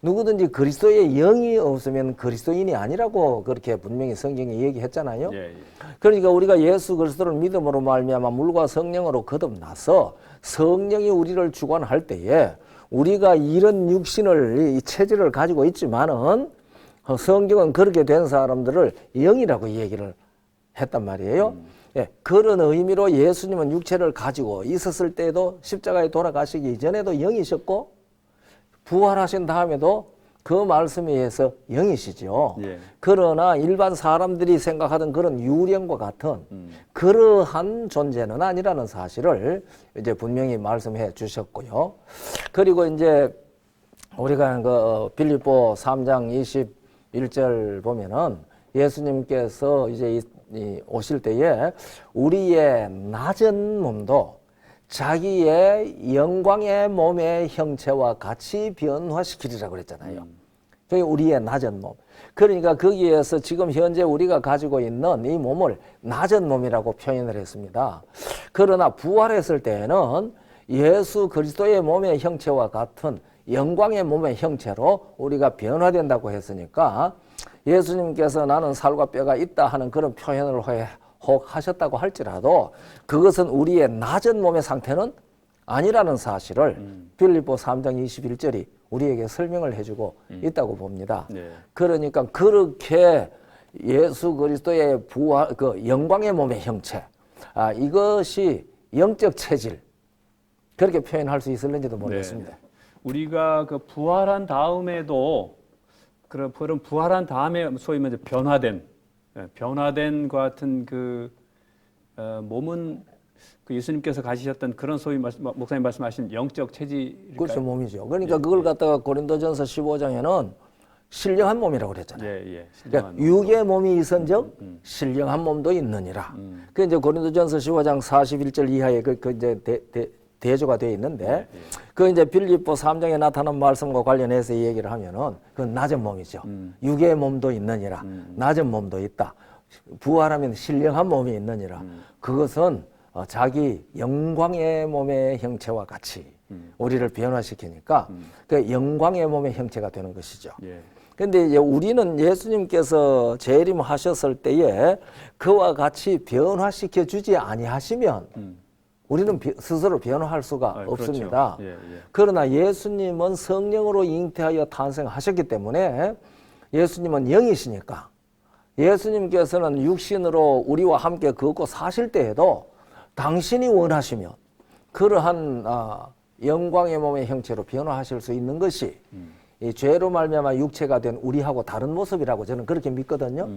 누구든지 그리스도의 영이 없으면 그리스도인이 아니라고 그렇게 분명히 성경이 얘기했잖아요. 예, 예. 그러니까 우리가 예수 그리스도를 믿음으로 말미암아 물과 성령으로 거듭나서 성령이 우리를 주관할 때에 우리가 이런 육신을 이 체질을 가지고 있지만은 성경은 그렇게 된 사람들을 영이라고 얘기를 했단 말이에요. 예, 그런 의미로 예수님은 육체를 가지고 있었을 때에도 십자가에 돌아가시기 이전에도 영이셨고 부활하신 다음에도 그 말씀에 의해서 영이시죠. 예. 그러나 일반 사람들이 생각하던 그런 유령과 같은 그러한 존재는 아니라는 사실을 이제 분명히 말씀해 주셨고요. 그리고 이제 우리가 그 빌립보 3장 21절 보면은 예수님께서 이제 오실 때에 우리의 낮은 몸도 자기의 영광의 몸의 형체와 같이 변화시키리라고 그랬잖아요. 그게 우리의 낮은 몸. 그러니까 거기에서 지금 현재 우리가 가지고 있는 이 몸을 낮은 몸이라고 표현을 했습니다. 그러나 부활했을 때에는 예수 그리스도의 몸의 형체와 같은 영광의 몸의 형체로 우리가 변화된다고 했으니까 예수님께서 나는 살과 뼈가 있다 하는 그런 표현을 혹 하셨다고 할지라도 그것은 우리의 낮은 몸의 상태는 아니라는 사실을 빌립보 3장 21절이 우리에게 설명을 해주고 있다고 봅니다. 네. 그러니까 그렇게 예수 그리스도의 부활, 그 영광의 몸의 형체, 이것이 영적 체질, 그렇게 표현할 수 있을는지도 모르겠습니다. 네. 우리가 그 부활한 다음에도 그런 부활한 다음에 소위 말해 변화된 것 같은 그 몸은 그 예수님께서 가지셨던 그런 소위 목사님 말씀하신 영적 체질일까요? 그렇죠, 몸이죠. 그러니까 그걸 갖다가 고린도전서 15장에는 신령한 몸이라고 그랬잖아요. 예, 예. 그러니까 육의 몸이 있은즉 신령한 몸도 있느니라. 그 이제 고린도전서 15장 41절 이하에 그 이제 대조가 되어 있는데 그 이제 빌립보 3장에 나타난 말씀과 관련해서 이 얘기를 하면은 그 낮은 몸이죠. 육의 몸도 있느니라. 낮은 몸도 있다. 부활하면 신령한 몸이 있느니라. 그것은 자기 영광의 몸의 형체와 같이 우리를 변화시키니까 그 영광의 몸의 형체가 되는 것이죠. 예. 근데 이제 우리는 예수님께서 재림하셨을 때에 그와 같이 변화시켜 주지 아니하시면 우리는 스스로 변화할 수가 없습니다. 그렇죠. 예, 예. 그러나 예수님은 성령으로 잉태하여 탄생하셨기 때문에 예수님은 영이시니까 예수님께서는 육신으로 우리와 함께 걷고 사실 때에도 당신이 원하시면 그러한 영광의 몸의 형체로 변화하실 수 있는 것이 이 죄로 말미암아 육체가 된 우리하고 다른 모습이라고 저는 그렇게 믿거든요.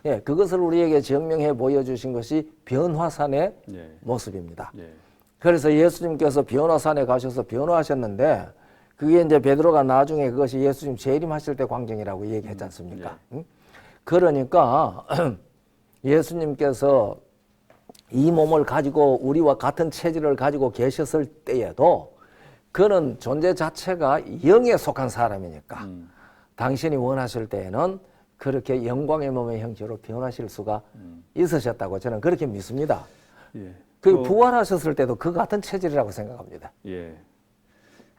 예, 그것을 우리에게 증명해 보여주신 것이 변화산의 예. 모습입니다. 예. 그래서 예수님께서 변화산에 가셔서 변화하셨는데 그게 이제 베드로가 나중에 그것이 예수님 재림하실 때 광경이라고 얘기했지 않습니까? 응? 그러니까 예수님께서 이 몸을 가지고 우리와 같은 체질을 가지고 계셨을 때에도 그는 존재 자체가 영에 속한 사람이니까 당신이 원하실 때에는 그렇게 영광의 몸의 형체로 변하실 수가 있으셨다고 저는 그렇게 믿습니다. 예. 그 부활하셨을 때도 그 같은 체질이라고 생각합니다. 예.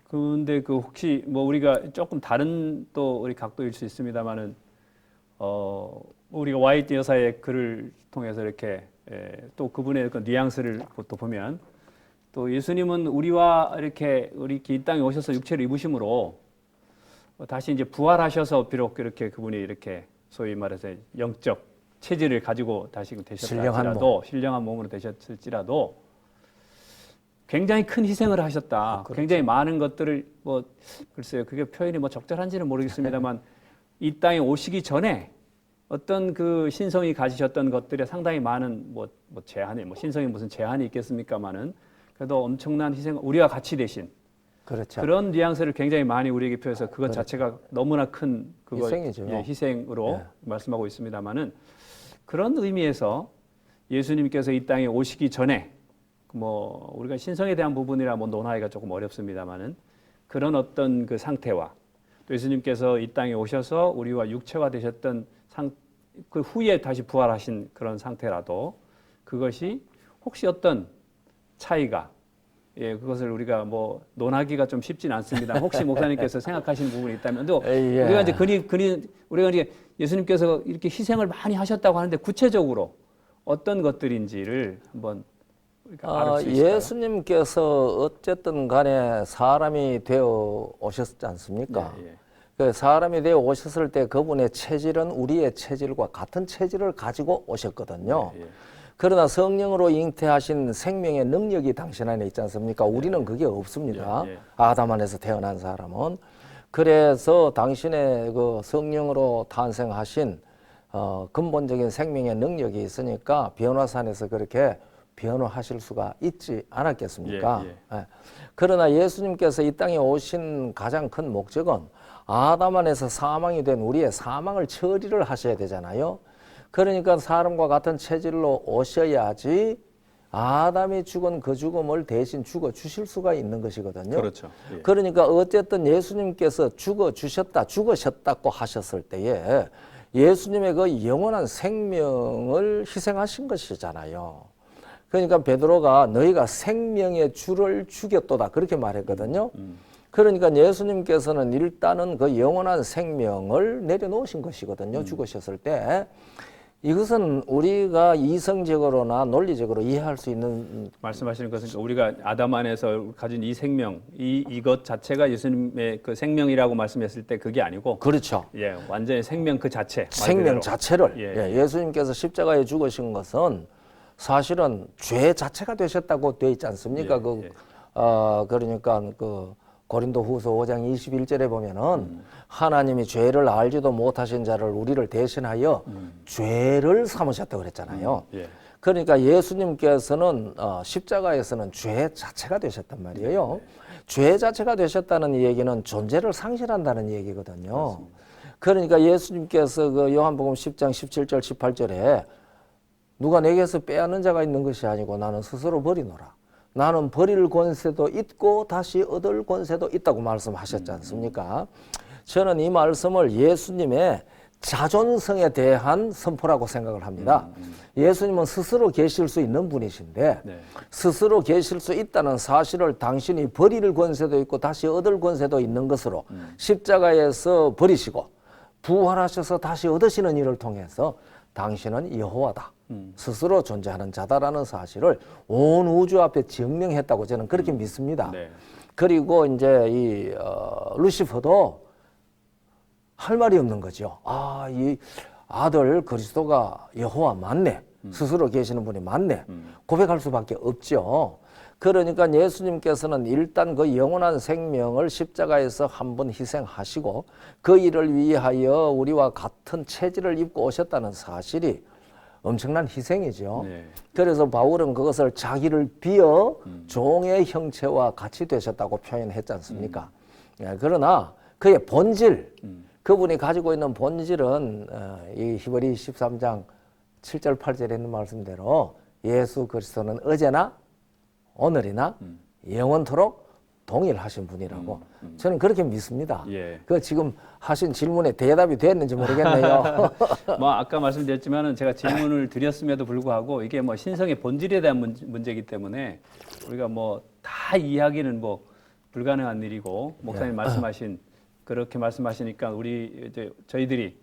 근데 그 혹시 뭐 우리가 조금 다른 또 우리 각도일 수 있습니다만은 우리가 와이트 여사의 글을 통해서 이렇게 또 그분의 그 뉘앙스를 또 보면 또 예수님은 우리와 이렇게 우리 이 땅에 오셔서 육체를 입으심으로 다시 이제 부활하셔서 비록 이렇게 그분이 이렇게 소위 말해서 영적 체질을 가지고 다시 되셨을지라도 신령한 몸으로 되셨을지라도 굉장히 큰 희생을 하셨다. 그렇죠. 굉장히 많은 것들을 뭐 글쎄요, 그게 표현이 뭐 적절한지는 모르겠습니다만 이 땅에 오시기 전에 어떤 그 신성이 가지셨던 것들에 상당히 많은 뭐 제한이 뭐 신성이 무슨 제한이 있겠습니까만은 그래도 엄청난 희생, 우리와 같이 되신 그렇죠. 그런 뉘앙스를 굉장히 많이 우리에게 표해서 그것 그렇죠. 자체가 너무나 큰 그거 희생이죠. 예, 희생으로 예. 말씀하고 있습니다만은 그런 의미에서 예수님께서 이 땅에 오시기 전에 뭐 우리가 신성에 대한 부분이라 뭐 논하기가 조금 어렵습니다만은 그런 어떤 그 상태와 또 예수님께서 이 땅에 오셔서 우리와 육체화 되셨던 그 후에 다시 부활하신 그런 상태라도 그것이 혹시 어떤 차이가 예, 그것을 우리가 뭐 논하기가 좀 쉽진 않습니다. 혹시 목사님께서 생각하시는 부분이 있다면 또 예. 우리가 이제 우리가 이제 예수님께서 이렇게 희생을 많이 하셨다고 하는데 구체적으로 어떤 것들인지를 한번 우리가 알을 수 있을까요? 예수님께서 어쨌든 간에 사람이 되어 오셨지 않습니까? 예, 예. 그 사람이 되어 오셨을 때 그분의 체질은 우리의 체질과 같은 체질을 가지고 오셨거든요. 예, 예. 그러나 성령으로 잉태하신 생명의 능력이 당신 안에 있지 않습니까? 우리는 그게 없습니다. 예, 예. 아담 안에서 태어난 사람은. 그래서 당신의 그 성령으로 탄생하신 근본적인 생명의 능력이 있으니까 변화산에서 그렇게 변화하실 수가 있지 않았겠습니까? 예. 예. 그러나 예수님께서 이 땅에 오신 가장 큰 목적은 아담 안에서 사망이 된 우리의 사망을 처리를 하셔야 되잖아요. 그러니까 사람과 같은 체질로 오셔야지 아담이 죽은 그 죽음을 대신 죽어 주실 수가 있는 것이거든요. 그렇죠. 예. 그러니까 어쨌든 예수님께서 죽으셨다고 하셨을 때에 예수님의 그 영원한 생명을 희생하신 것이잖아요. 그러니까 베드로가 너희가 생명의 주를 죽였도다 그렇게 말했거든요. 그러니까 예수님께서는 일단은 그 영원한 생명을 내려놓으신 것이거든요. 죽으셨을 때. 이것은 우리가 이성적으로나 논리적으로 이해할 수 있는 말씀하시는 것은 우리가 아담 안에서 가진 이 생명, 이것 자체가 예수님의 그 생명이라고 말씀했을 때 그게 아니고 그렇죠. 예, 완전히 생명 그 자체, 말 생명 그대로. 자체를 예. 예수님께서 십자가에 죽으신 것은 사실은 죄 자체가 되셨다고 되어 있지 않습니까? 예, 예. 그러니까 그 고린도후서 5장 21절에 보면은 하나님이 죄를 알지도 못하신 자를 우리를 대신하여 죄를 삼으셨다고 그랬잖아요. 예. 그러니까 예수님께서는 십자가에서는 죄 자체가 되셨단 말이에요. 죄 자체가 되셨다는 얘기는 존재를 상실한다는 얘기거든요. 그러니까 예수님께서 그 요한복음 10장 17절 18절에 누가 내게서 빼앗는 자가 있는 것이 아니고 나는 스스로 버리노라. 나는 버릴 권세도 있고 다시 얻을 권세도 있다고 말씀하셨지 않습니까? 저는 이 말씀을 예수님의 자존성에 대한 선포라고 생각을 합니다. 예수님은 스스로 계실 수 있는 분이신데 네. 스스로 계실 수 있다는 사실을 당신이 버릴 권세도 있고 다시 얻을 권세도 있는 것으로 십자가에서 버리시고 부활하셔서 다시 얻으시는 일을 통해서 당신은 여호와다. 스스로 존재하는 자다라는 사실을 온 우주 앞에 증명했다고 저는 그렇게 믿습니다. 네. 그리고 이제 이 루시퍼도 할 말이 없는 거죠. 이 아들 그리스도가 여호와 맞네. 스스로 계시는 분이 맞네. 고백할 수밖에 없죠. 그러니까 예수님께서는 일단 그 영원한 생명을 십자가에서 한번 희생하시고 그 일을 위하여 우리와 같은 체질을 입고 오셨다는 사실이 엄청난 희생이죠. 네. 그래서 바울은 그것을 자기를 비어 종의 형체와 같이 되셨다고 표현했지 않습니까? 예, 그러나 그의 본질, 그분이 가지고 있는 본질은 이 히브리 13장 7절 8절에 있는 말씀대로 예수 그리스도는 어제나 오늘이나 영원토록 동일하신 분이라고 저는 그렇게 믿습니다. 예. 그 지금 하신 질문에 대답이 됐는지 모르겠네요. 뭐 아까 말씀드렸지만은 제가 질문을 드렸음에도 불구하고 이게 뭐 신성의 본질에 대한 문제이기 때문에 우리가 뭐 다 이해하기는 뭐 불가능한 일이고 목사님 말씀하신 그렇게 말씀하시니까 우리 이제 저희들이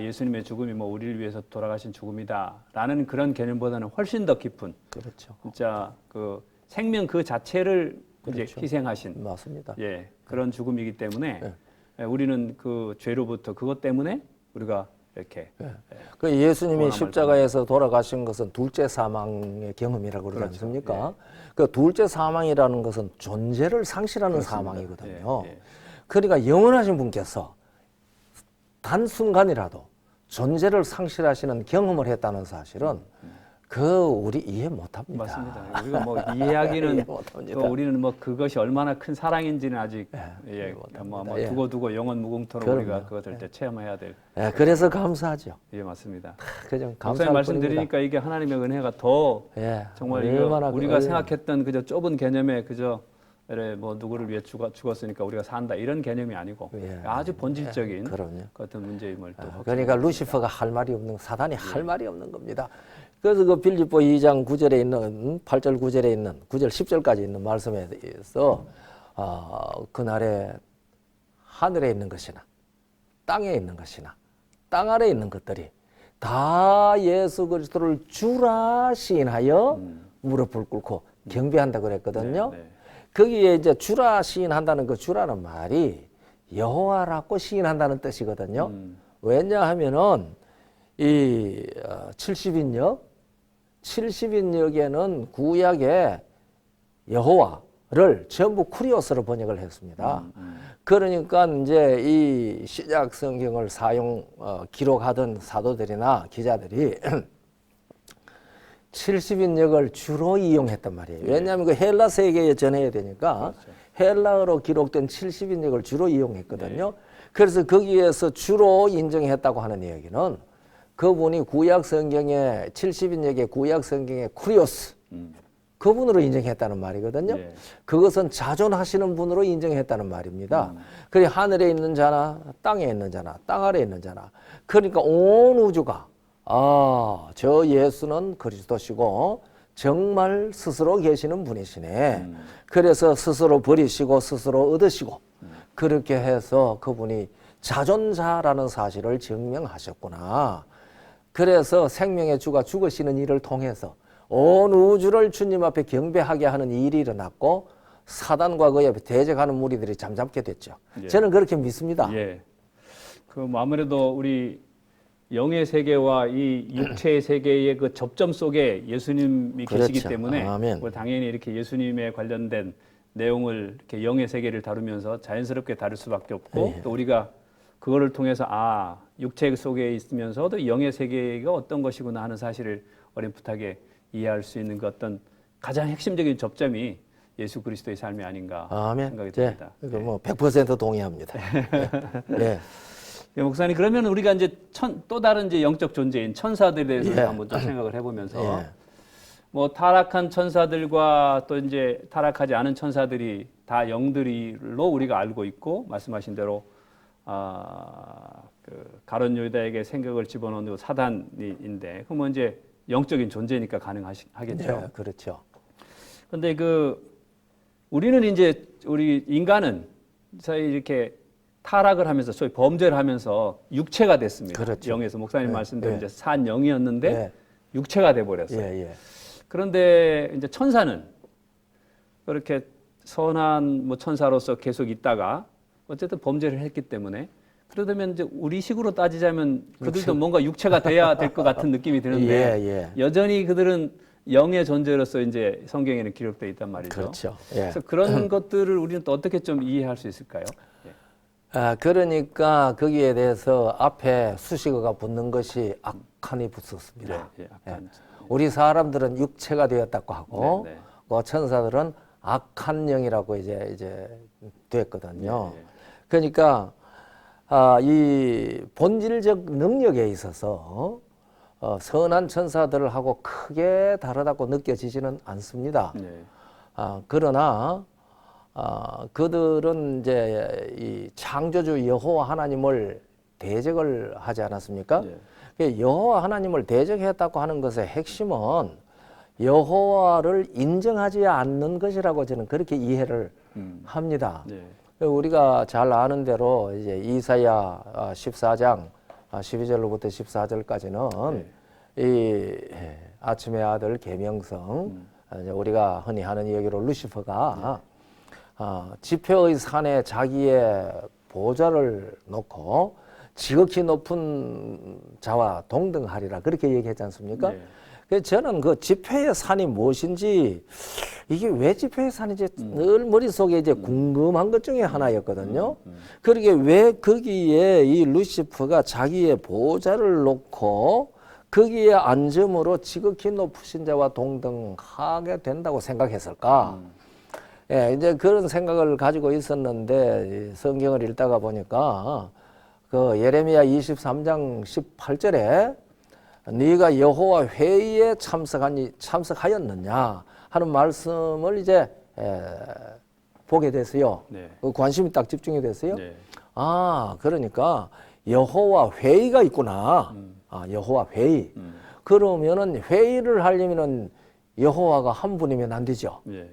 예수님의 죽음이 뭐 우리를 위해서 돌아가신 죽음이다라는 그런 개념보다는 훨씬 더 깊은 그렇죠. 진짜 그 생명 그 자체를 이제 그렇죠. 희생하신 맞습니다. 예, 그런 죽음이기 때문에 우리는 그 죄로부터 그것 때문에 우리가 이렇게 그 예수님이 그거나 십자가에서 돌아가신 것은 둘째 사망의 경험이라고 그러지 그렇죠. 않습니까? 그 둘째 사망이라는 것은 존재를 상실하는 그렇습니다. 사망이거든요. 예, 예. 그러니까 영원하신 분께서 단순간이라도 존재를 상실하시는 경험을 했다는 사실은 우리 이해 못합니다. 맞습니다. 우리가 뭐 이해하기는 이해 못합니다. 또 우리는 뭐 그것이 얼마나 큰 사랑인지는 아직 이해 예, 못합니다. 뭐 예. 두고두고 영원 무궁토록 그럼요. 우리가 그것을 때 체험해야 될. 예, 그래서 감사하죠. 예, 맞습니다. 그냥 목사님 감사할 말씀드리니까 이게 하나님의 은혜가 더 뿐입니다. 예, 정말 얼마나 이거 우리가 그- 생각했던 그저 좁은 개념에 그저 이래 뭐 누구를 위해 죽었으니까 우리가 산다 이런 개념이 아니고 예. 아주 본질적인 그럼요. 그 어떤 문제임을 또 그러니까 루시퍼가 할 말이 없는 사단이 할 말이 없는 겁니다. 그래서 그 빌립보 2장 9절에 있는 8절 9절에 있는 9절 10절까지 있는 말씀에서 그날에 하늘에 있는 것이나 땅에 있는 것이나 땅 아래에 있는 것들이 다 예수 그리스도를 주라 시인하여 무릎을 꿇고 경배한다 그랬거든요. 네, 네. 거기에 이제 주라 시인한다는 그 주라는 말이 여호와라고 시인한다는 뜻이거든요. 왜냐하면은 이 70인역에는 구약에 여호와를 전부 쿠리오스로 번역을 했습니다. 그러니까 이제 이 신약 성경을 기록하던 사도들이나 기자들이 70인역을 주로 이용했단 말이에요. 왜냐하면 그 헬라 세계에 전해야 되니까 헬라어로 기록된 70인역을 주로 이용했거든요. 그래서 거기에서 주로 인정했다고 하는 이야기는 그분이 구약 성경의 70인역의 구약 성경의 쿠리오스 그분으로 인정했다는 말이거든요. 예. 그것은 자존하시는 분으로 인정했다는 말입니다. 그래 하늘에 있는 자나 땅에 있는 자나 땅 아래에 있는 자나 그러니까 온 우주가 저 예수는 그리스도시고 정말 스스로 계시는 분이시네. 그래서 스스로 버리시고 스스로 얻으시고 그렇게 해서 그분이 자존자라는 사실을 증명하셨구나. 그래서 생명의 주가 죽으시는 일을 통해서 온 우주를 주님 앞에 경배하게 하는 일이 일어났고 사단과 그에 대적하는 무리들이 잠잠게 됐죠. 예. 저는 그렇게 믿습니다. 예. 그 아무래도 우리 영의 세계와 이 육체의 세계의 그 접점 속에 예수님이 계시기 그렇죠. 때문에 아멘. 뭐 당연히 이렇게 예수님에 관련된 내용을 이렇게 영의 세계를 다루면서 자연스럽게 다룰 수밖에 없고 예. 또 우리가 그거를 통해서 육체 속에 있으면서도 영의 세계가 어떤 것이구나 하는 사실을 어렴풋하게 이해할 수 있는 그 어떤 가장 핵심적인 접점이 예수 그리스도의 삶이 아닌가 아멘. 생각이 듭니다. 이거 뭐 100% 동의합니다. 네. 예, 목사님 그러면 우리가 이제 또 다른 이제 영적 존재인 천사들에 대해서 예. 한번 좀 생각을 해보면서 예. 뭐 타락한 천사들과 또 이제 타락하지 않은 천사들이 다 영들로 우리가 알고 있고 말씀하신 대로 그 가룟 유다에게 생각을 집어넣는 사단인데 그러면 이제 영적인 존재니까 가능하겠죠. 네, 그렇죠. 근데 우리는 이제 우리 인간은 사실 이렇게 타락을 하면서 소위 범죄를 하면서 육체가 됐습니다. 그렇죠. 영에서 목사님 네, 말씀대로 네. 이제 산 영이었는데 네. 육체가 돼 버렸어요. 예. 그런데 이제 천사는 그렇게 선한 뭐 천사로서 계속 있다가 어쨌든 범죄를 했기 때문에 그러면 이제 우리 식으로 따지자면 그들도 뭔가 육체가 돼야 될 것 같은 느낌이 드는데 예. 여전히 그들은 영의 존재로서 이제 성경에는 기록되어 있단 말이죠. 그렇죠. 예. 그래서 그런 것들을 우리는 또 어떻게 좀 이해할 수 있을까요? 그러니까 거기에 대해서 앞에 수식어가 붙는 것이 악한이 붙었습니다. 예, 악한. 우리 사람들은 육체가 되었다고 하고 네, 네. 그 천사들은 악한 영이라고 이제 됐거든요. 예. 그러니까 이 본질적 능력에 있어서 선한 천사들하고 크게 다르다고 느껴지지는 않습니다. 네. 그러나 그들은 이제 이 창조주 여호와 하나님을 대적을 하지 않았습니까? 예. 여호와 하나님을 대적했다고 하는 것의 핵심은 여호와를 인정하지 않는 것이라고 저는 그렇게 이해를 합니다. 네. 우리가 잘 아는 대로 이제 이사야 14장 12절로부터 14절까지는 이 아침의 아들 계명성 이제 우리가 흔히 하는 이야기로 루시퍼가 지표의 산에 자기의 보좌를 놓고 지극히 높은 자와 동등하리라 그렇게 얘기했지 않습니까? 네. 그래서 저는 그 지폐의 산이 무엇인지 이게 왜 지폐의 산인지 늘 머릿속에 이제 궁금한 것 중에 하나였거든요. 그러게 왜 거기에 이 루시퍼가 자기의 보좌를 놓고 거기에 앉음으로 지극히 높으신 자와 동등하게 된다고 생각했을까? 예, 이제 그런 생각을 가지고 있었는데 성경을 읽다가 보니까 그 예레미야 23장 18절에 네가 여호와 회의에 참석하였느냐 하는 말씀을 이제 보게 됐어요. 네. 그 관심이 딱 집중이 됐어요. 네. 아, 그러니까 여호와 회의가 있구나. 아, 여호와 회의. 그러면은 회의를 하려면은 여호와가 한 분이면 안 되죠. 네.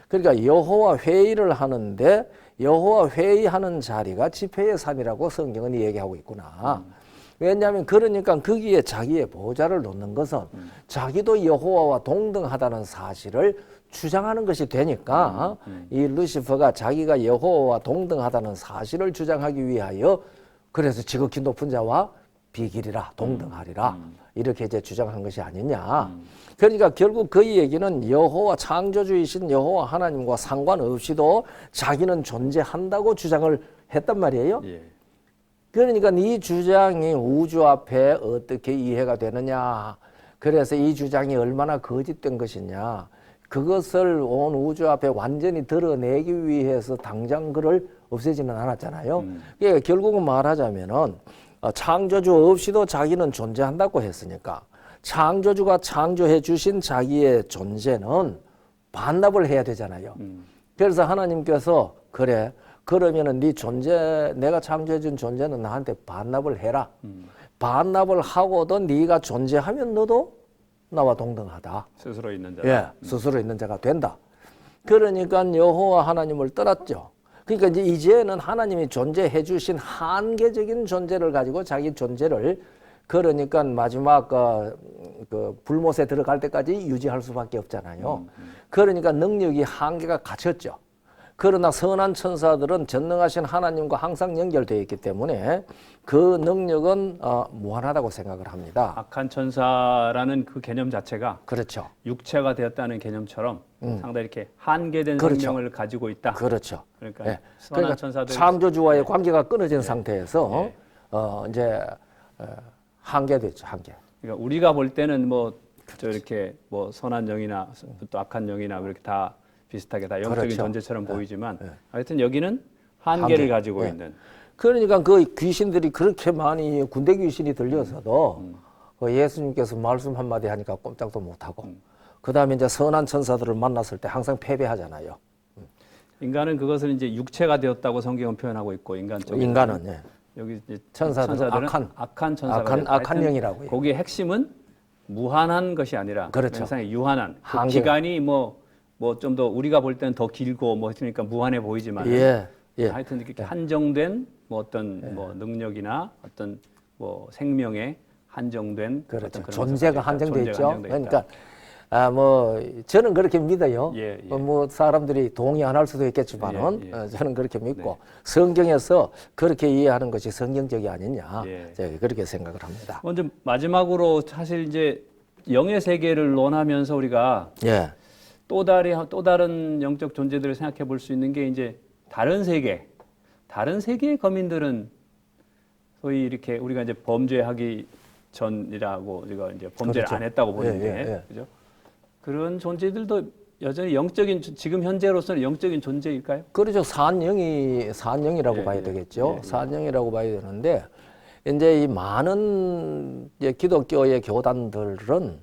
그러니까 여호와 회의를 하는데 여호와 회의하는 자리가 지폐의 산이라고 성경은 얘기하고 있구나. 왜냐하면 그러니까 거기에 자기의 보좌를 놓는 것은 자기도 여호와와 동등하다는 사실을 주장하는 것이 되니까 이 루시퍼가 자기가 여호와와 동등하다는 사실을 주장하기 위하여 그래서 지극히 높은 자와 비길이라 동등하리라 이렇게 이제 주장한 것이 아니냐. 그러니까 결국 그 얘기는 여호와 창조주이신 여호와 하나님과 상관없이도 자기는 존재한다고 주장을 했단 말이에요. 예. 그러니까 이 주장이 우주 앞에 어떻게 이해가 되느냐. 그래서 이 주장이 얼마나 거짓된 것이냐. 그것을 온 우주 앞에 완전히 드러내기 위해서 당장 그를 없애지는 않았잖아요. 그러니까 결국은 말하자면은 창조주 없이도 자기는 존재한다고 했으니까 창조주가 창조해 주신 자기의 존재는 반납을 해야 되잖아요. 그래서 하나님께서 그래 그러면은 네 존재 내가 창조해 준 존재는 나한테 반납을 해라. 반납을 하고도 네가 존재하면 너도 나와 동등하다. 스스로 있는 자. 예, 스스로 있는 자가 된다. 그러니까 여호와 하나님을 떠났죠. 그러니까 이제 이제는 하나님이 존재해 주신 한계적인 존재를 가지고 자기 존재를 그러니까 마지막 그 불못에 들어갈 때까지 유지할 수밖에 없잖아요. 그러니까 능력이 한계가 갇혔죠. 그러나 선한 천사들은 전능하신 하나님과 항상 연결되어 있기 때문에 그 능력은 무한하다고 생각을 합니다. 악한 천사라는 그 개념 자체가 그렇죠. 육체가 되었다는 개념처럼 상당히 이렇게 한계된 그렇죠. 생명을 가지고 있다. 그렇죠. 그러니까 예. 선한 그러니까 천사들 창조주와의 관계가 끊어진 상태에서 네. 이제 한계됐죠. 한계. 그러니까 우리가 볼 때는 뭐 저 이렇게 뭐 선한 영이나 또 악한 영이나 그렇게 다 비슷하게 다 영적인 그렇죠. 존재처럼 보이지만 하여튼 여기는 한계를 한계. 가지고 예. 있는. 그러니까 그 귀신들이 그렇게 많이 군대 귀신이 들려서도 그 예수님께서 말씀 한마디 하니까 꼼짝도 못하고 그 다음에 이제 선한 천사들을 만났을 때 항상 패배하잖아요. 인간은 그것을 이제 육체가 되었다고 성경은 표현하고 있고 인간적으로 인간은 예. 여기 이제 천사들은 악한 천사가 악한 영이라고요. 거기에 핵심은 무한한 것이 아니라 그렇죠. 굉장히 유한한 그 한계가. 기간이 뭐 좀 더 우리가 볼 때는 더 길고 뭐 그러니까 무한해 보이지만 예. 예. 하여튼 이렇게 한정된 뭐 어떤 뭐 능력이나 어떤 뭐 생명에 한정된 그렇죠. 어떤 그런 존재가 것들이 한정돼 있다. 있죠. 존재가 한정돼 있다. 그러니까 뭐 저는 그렇게 믿어요. 예, 예. 뭐 사람들이 동의 안 할 수도 있겠지만은 예, 예. 저는 그렇게 믿고 네. 성경에서 그렇게 이해하는 것이 성경적이 아니냐 예. 제가 그렇게 생각을 합니다. 먼저 마지막으로 사실 이제 영의 세계를 논하면서 우리가 예, 또 다른 영적 존재들을 생각해 볼 수 있는 게 이제 다른 세계의 거민들은 소위 이렇게 우리가 이제 범죄하기 전이라고 우리가 이제 범죄를 그렇죠. 안 했다고 보는데, 예, 예. 그죠? 그런 존재들도 여전히 영적인 지금 현재로서는 영적인 존재일까요? 그렇죠. 산영이라고 예, 봐야 예. 되겠죠. 예, 예. 산영이라고 봐야 되는데 이제 이 많은 이제 기독교의 교단들은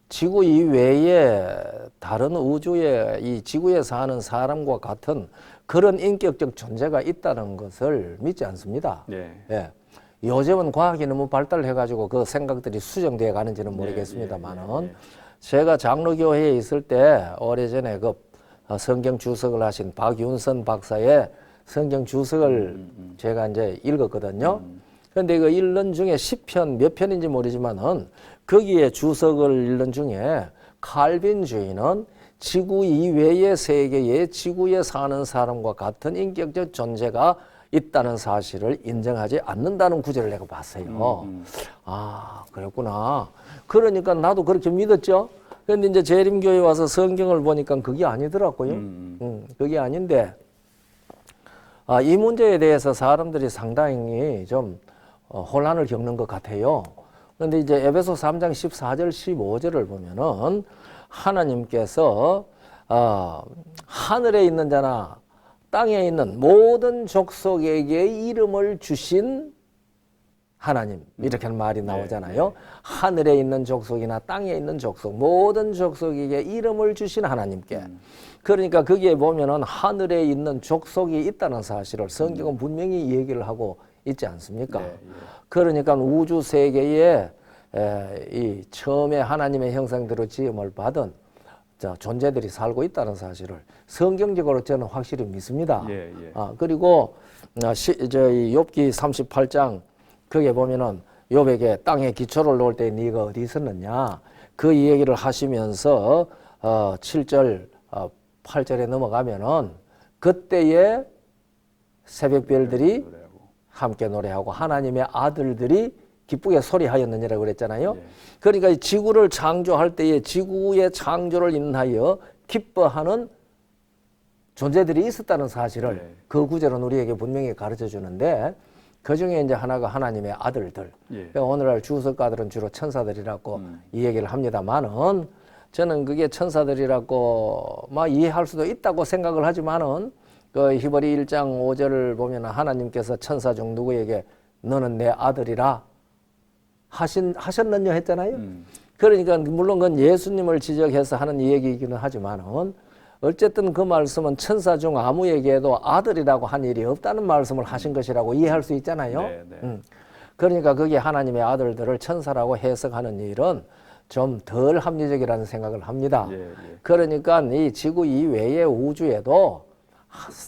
지구 이외에 다른 우주에 이 지구에 사는 사람과 같은 그런 인격적 존재가 있다는 것을 믿지 않습니다. 네. 예. 요즘은 과학이 너무 발달해가지고 그 생각들이 수정되어 가는지는 모르겠습니다만은 예. 제가 장로교회에 있을 때 오래전에 그 성경 주석을 하신 박윤선 박사의 성경 주석을 제가 이제 읽었거든요. 그런데 이거 읽는 중에 10편 몇 편인지 모르지만은 거기에 주석을 읽는 중에 칼빈 주인은 지구 이외의 세계에 지구에 사는 사람과 같은 인격적 존재가 있다는 사실을 인정하지 않는다는 구절을 내가 봤어요. 아, 그랬구나. 그러니까 나도 그렇게 믿었죠. 그런데 이제 재림교회 와서 성경을 보니까 그게 아니더라고요. 그게 아닌데, 이 문제에 대해서 사람들이 상당히 좀 혼란을 겪는 것 같아요. 그런데 이제 에베소 3장 14절 15절을 보면은 하나님께서 하늘에 있는 자나 땅에 있는 모든 족속에게 이름을 주신 하나님, 이렇게 하는 말이 나오잖아요. 하늘에 있는 족속이나 땅에 있는 족속, 모든 족속에게 이름을 주신 하나님께. 그러니까 거기에 보면은 하늘에 있는 족속이 있다는 사실을 성경은 분명히 얘기를 하고 있지 않습니까? 그러니까 우주 세계에 이 처음에 하나님의 형상대로 지음을 받은 존재들이 살고 있다는 사실을 성경적으로 저는 확실히 믿습니다. 그리고 저희 욥기 38장 거기에 보면은 욥에게 땅에 기초를 놓을 때 네가 어디 있었느냐 그 얘기를 하시면서 7절 8절에 넘어가면은 그때에 새벽별들이 함께 노래하고 하나님의 아들들이 기쁘게 소리하였느니라고 그랬잖아요. 그러니까 이 지구를 창조할 때에 지구의 창조를 인하여 기뻐하는 존재들이 있었다는 사실을 그 구절은 우리에게 분명히 가르쳐 주는데 그 중에 이제 하나가 하나님의 아들들. 오늘날 주석가들은 주로 천사들이라고 이 얘기를 합니다만은 저는 그게 천사들이라고 막 이해할 수도 있다고 생각을 하지만은 그 히브리 1장 5절을 보면 하나님께서 천사 중 누구에게 너는 내 아들이라 하셨느냐 했잖아요. 그러니까 물론 그건 예수님을 지적해서 하는 얘기이기는 하지만은 어쨌든 그 말씀은 천사 중 아무에게도 아들이라고 한 일이 없다는 말씀을 하신 것이라고 이해할 수 있잖아요. 그러니까 그게 하나님의 아들들을 천사라고 해석하는 일은 좀 덜 합리적이라는 생각을 합니다. 그러니까 이 지구 이외의 우주에도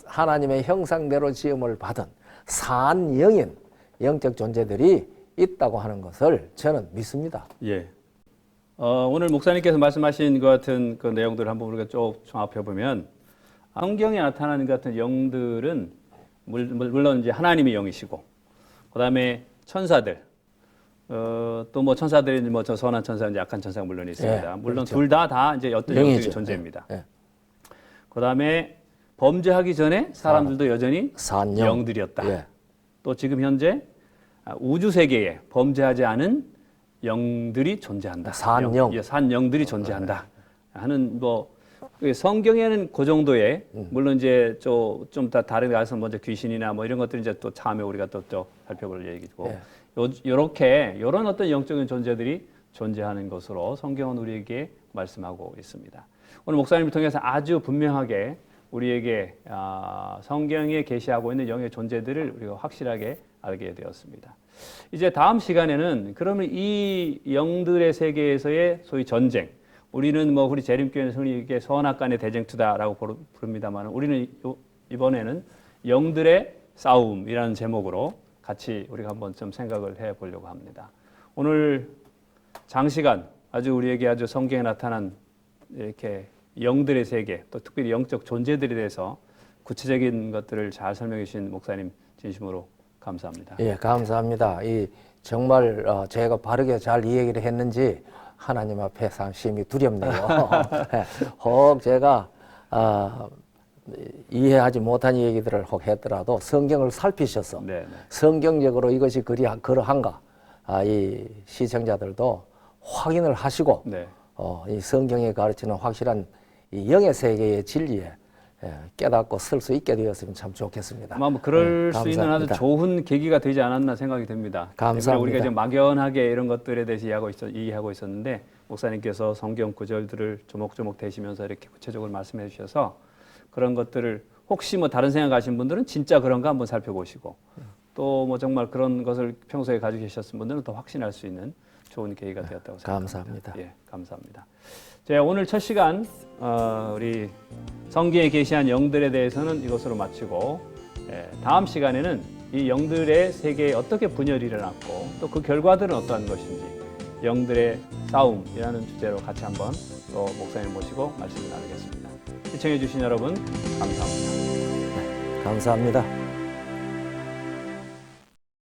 하나님의 형상대로 지음을 받은 산 영인, 영적 존재들이 있다고 하는 것을 저는 믿습니다. 오늘 목사님께서 말씀하신 것 같은 그 내용들을 한번 우리가 쭉 종합해 보면 성경에 나타나는 것 같은 영들은 물론 이제 하나님의 영이시고 그다음에 천사들 또 뭐 천사들이 뭐 저 선한 천사, 이제 악한 천사가 물론 있습니다. 물론 그렇죠. 둘 다 이제 어떤 영적인 존재입니다. 그다음에 범죄하기 전에 사람들도 여전히 산영. 영들이었다. 또 지금 현재 우주 세계에 범죄하지 않은 영들이 존재한다. 산영. 산영들이 존재한다. 하는 뭐 성경에는 그 정도의 물론 이제 좀 다른 데 가서 먼저 귀신이나 뭐 이런 것들 이제 또 참에 우리가 또 살펴볼 얘기고 요렇게 이런 어떤 영적인 존재들이 존재하는 것으로 성경은 우리에게 말씀하고 있습니다. 오늘 목사님을 통해서 아주 분명하게 우리에게 성경에 계시하고 있는 영의 존재들을 우리가 확실하게 알게 되었습니다. 이제 다음 시간에는 그러면 이 영들의 세계에서의 소위 전쟁, 우리는 뭐 우리 재림교회는 흔히 선악간의 대쟁투다라고 부릅니다만 우리는 이번에는 영들의 싸움이라는 제목으로 같이 우리가 한번 좀 생각을 해보려고 합니다. 오늘 장시간 아주 우리에게 아주 성경에 나타난 이렇게 영들의 세계, 또 특별히 영적 존재들에 대해서 구체적인 것들을 잘 설명해 주신 목사님 진심으로 감사합니다. 감사합니다. 정말 제가 바르게 잘 이야기를 했는지 하나님 앞에 심히 두렵네요. 혹 제가 이해하지 못한 얘기들을 혹 했더라도 성경을 살피셔서 성경적으로 이것이 그러한가 이 시청자들도 확인을 하시고 이 성경에 가르치는 확실한 이 영의 세계의 진리에 깨닫고 쓸 수 있게 되었으면 참 좋겠습니다. 아마 그럴 수 있는 아주 좋은 계기가 되지 않았나 생각이 듭니다. 감사합니다. 우리가 이제 막연하게 이런 것들에 대해서 이해하고 있었는데 목사님께서 성경 구절들을 조목조목 대시면서 이렇게 구체적으로 말씀해 주셔서 그런 것들을 혹시 뭐 다른 생각하신 분들은 진짜 그런가 한번 살펴보시고 또 뭐 정말 그런 것을 평소에 가지고 계셨던 분들은 더 확신할 수 있는 좋은 계기가 되었다고 생각합니다. 감사합니다. 감사합니다. 자, 오늘 첫 시간 우리 성경에 계시한 영들에 대해서는 이것으로 마치고 다음 시간에는 이 영들의 세계에 어떻게 분열이 일어났고 또 그 결과들은 어떠한 것인지 영들의 싸움이라는 주제로 같이 한번 또 목사님 모시고 말씀을 나누겠습니다. 시청해 주신 여러분 감사합니다. 감사합니다.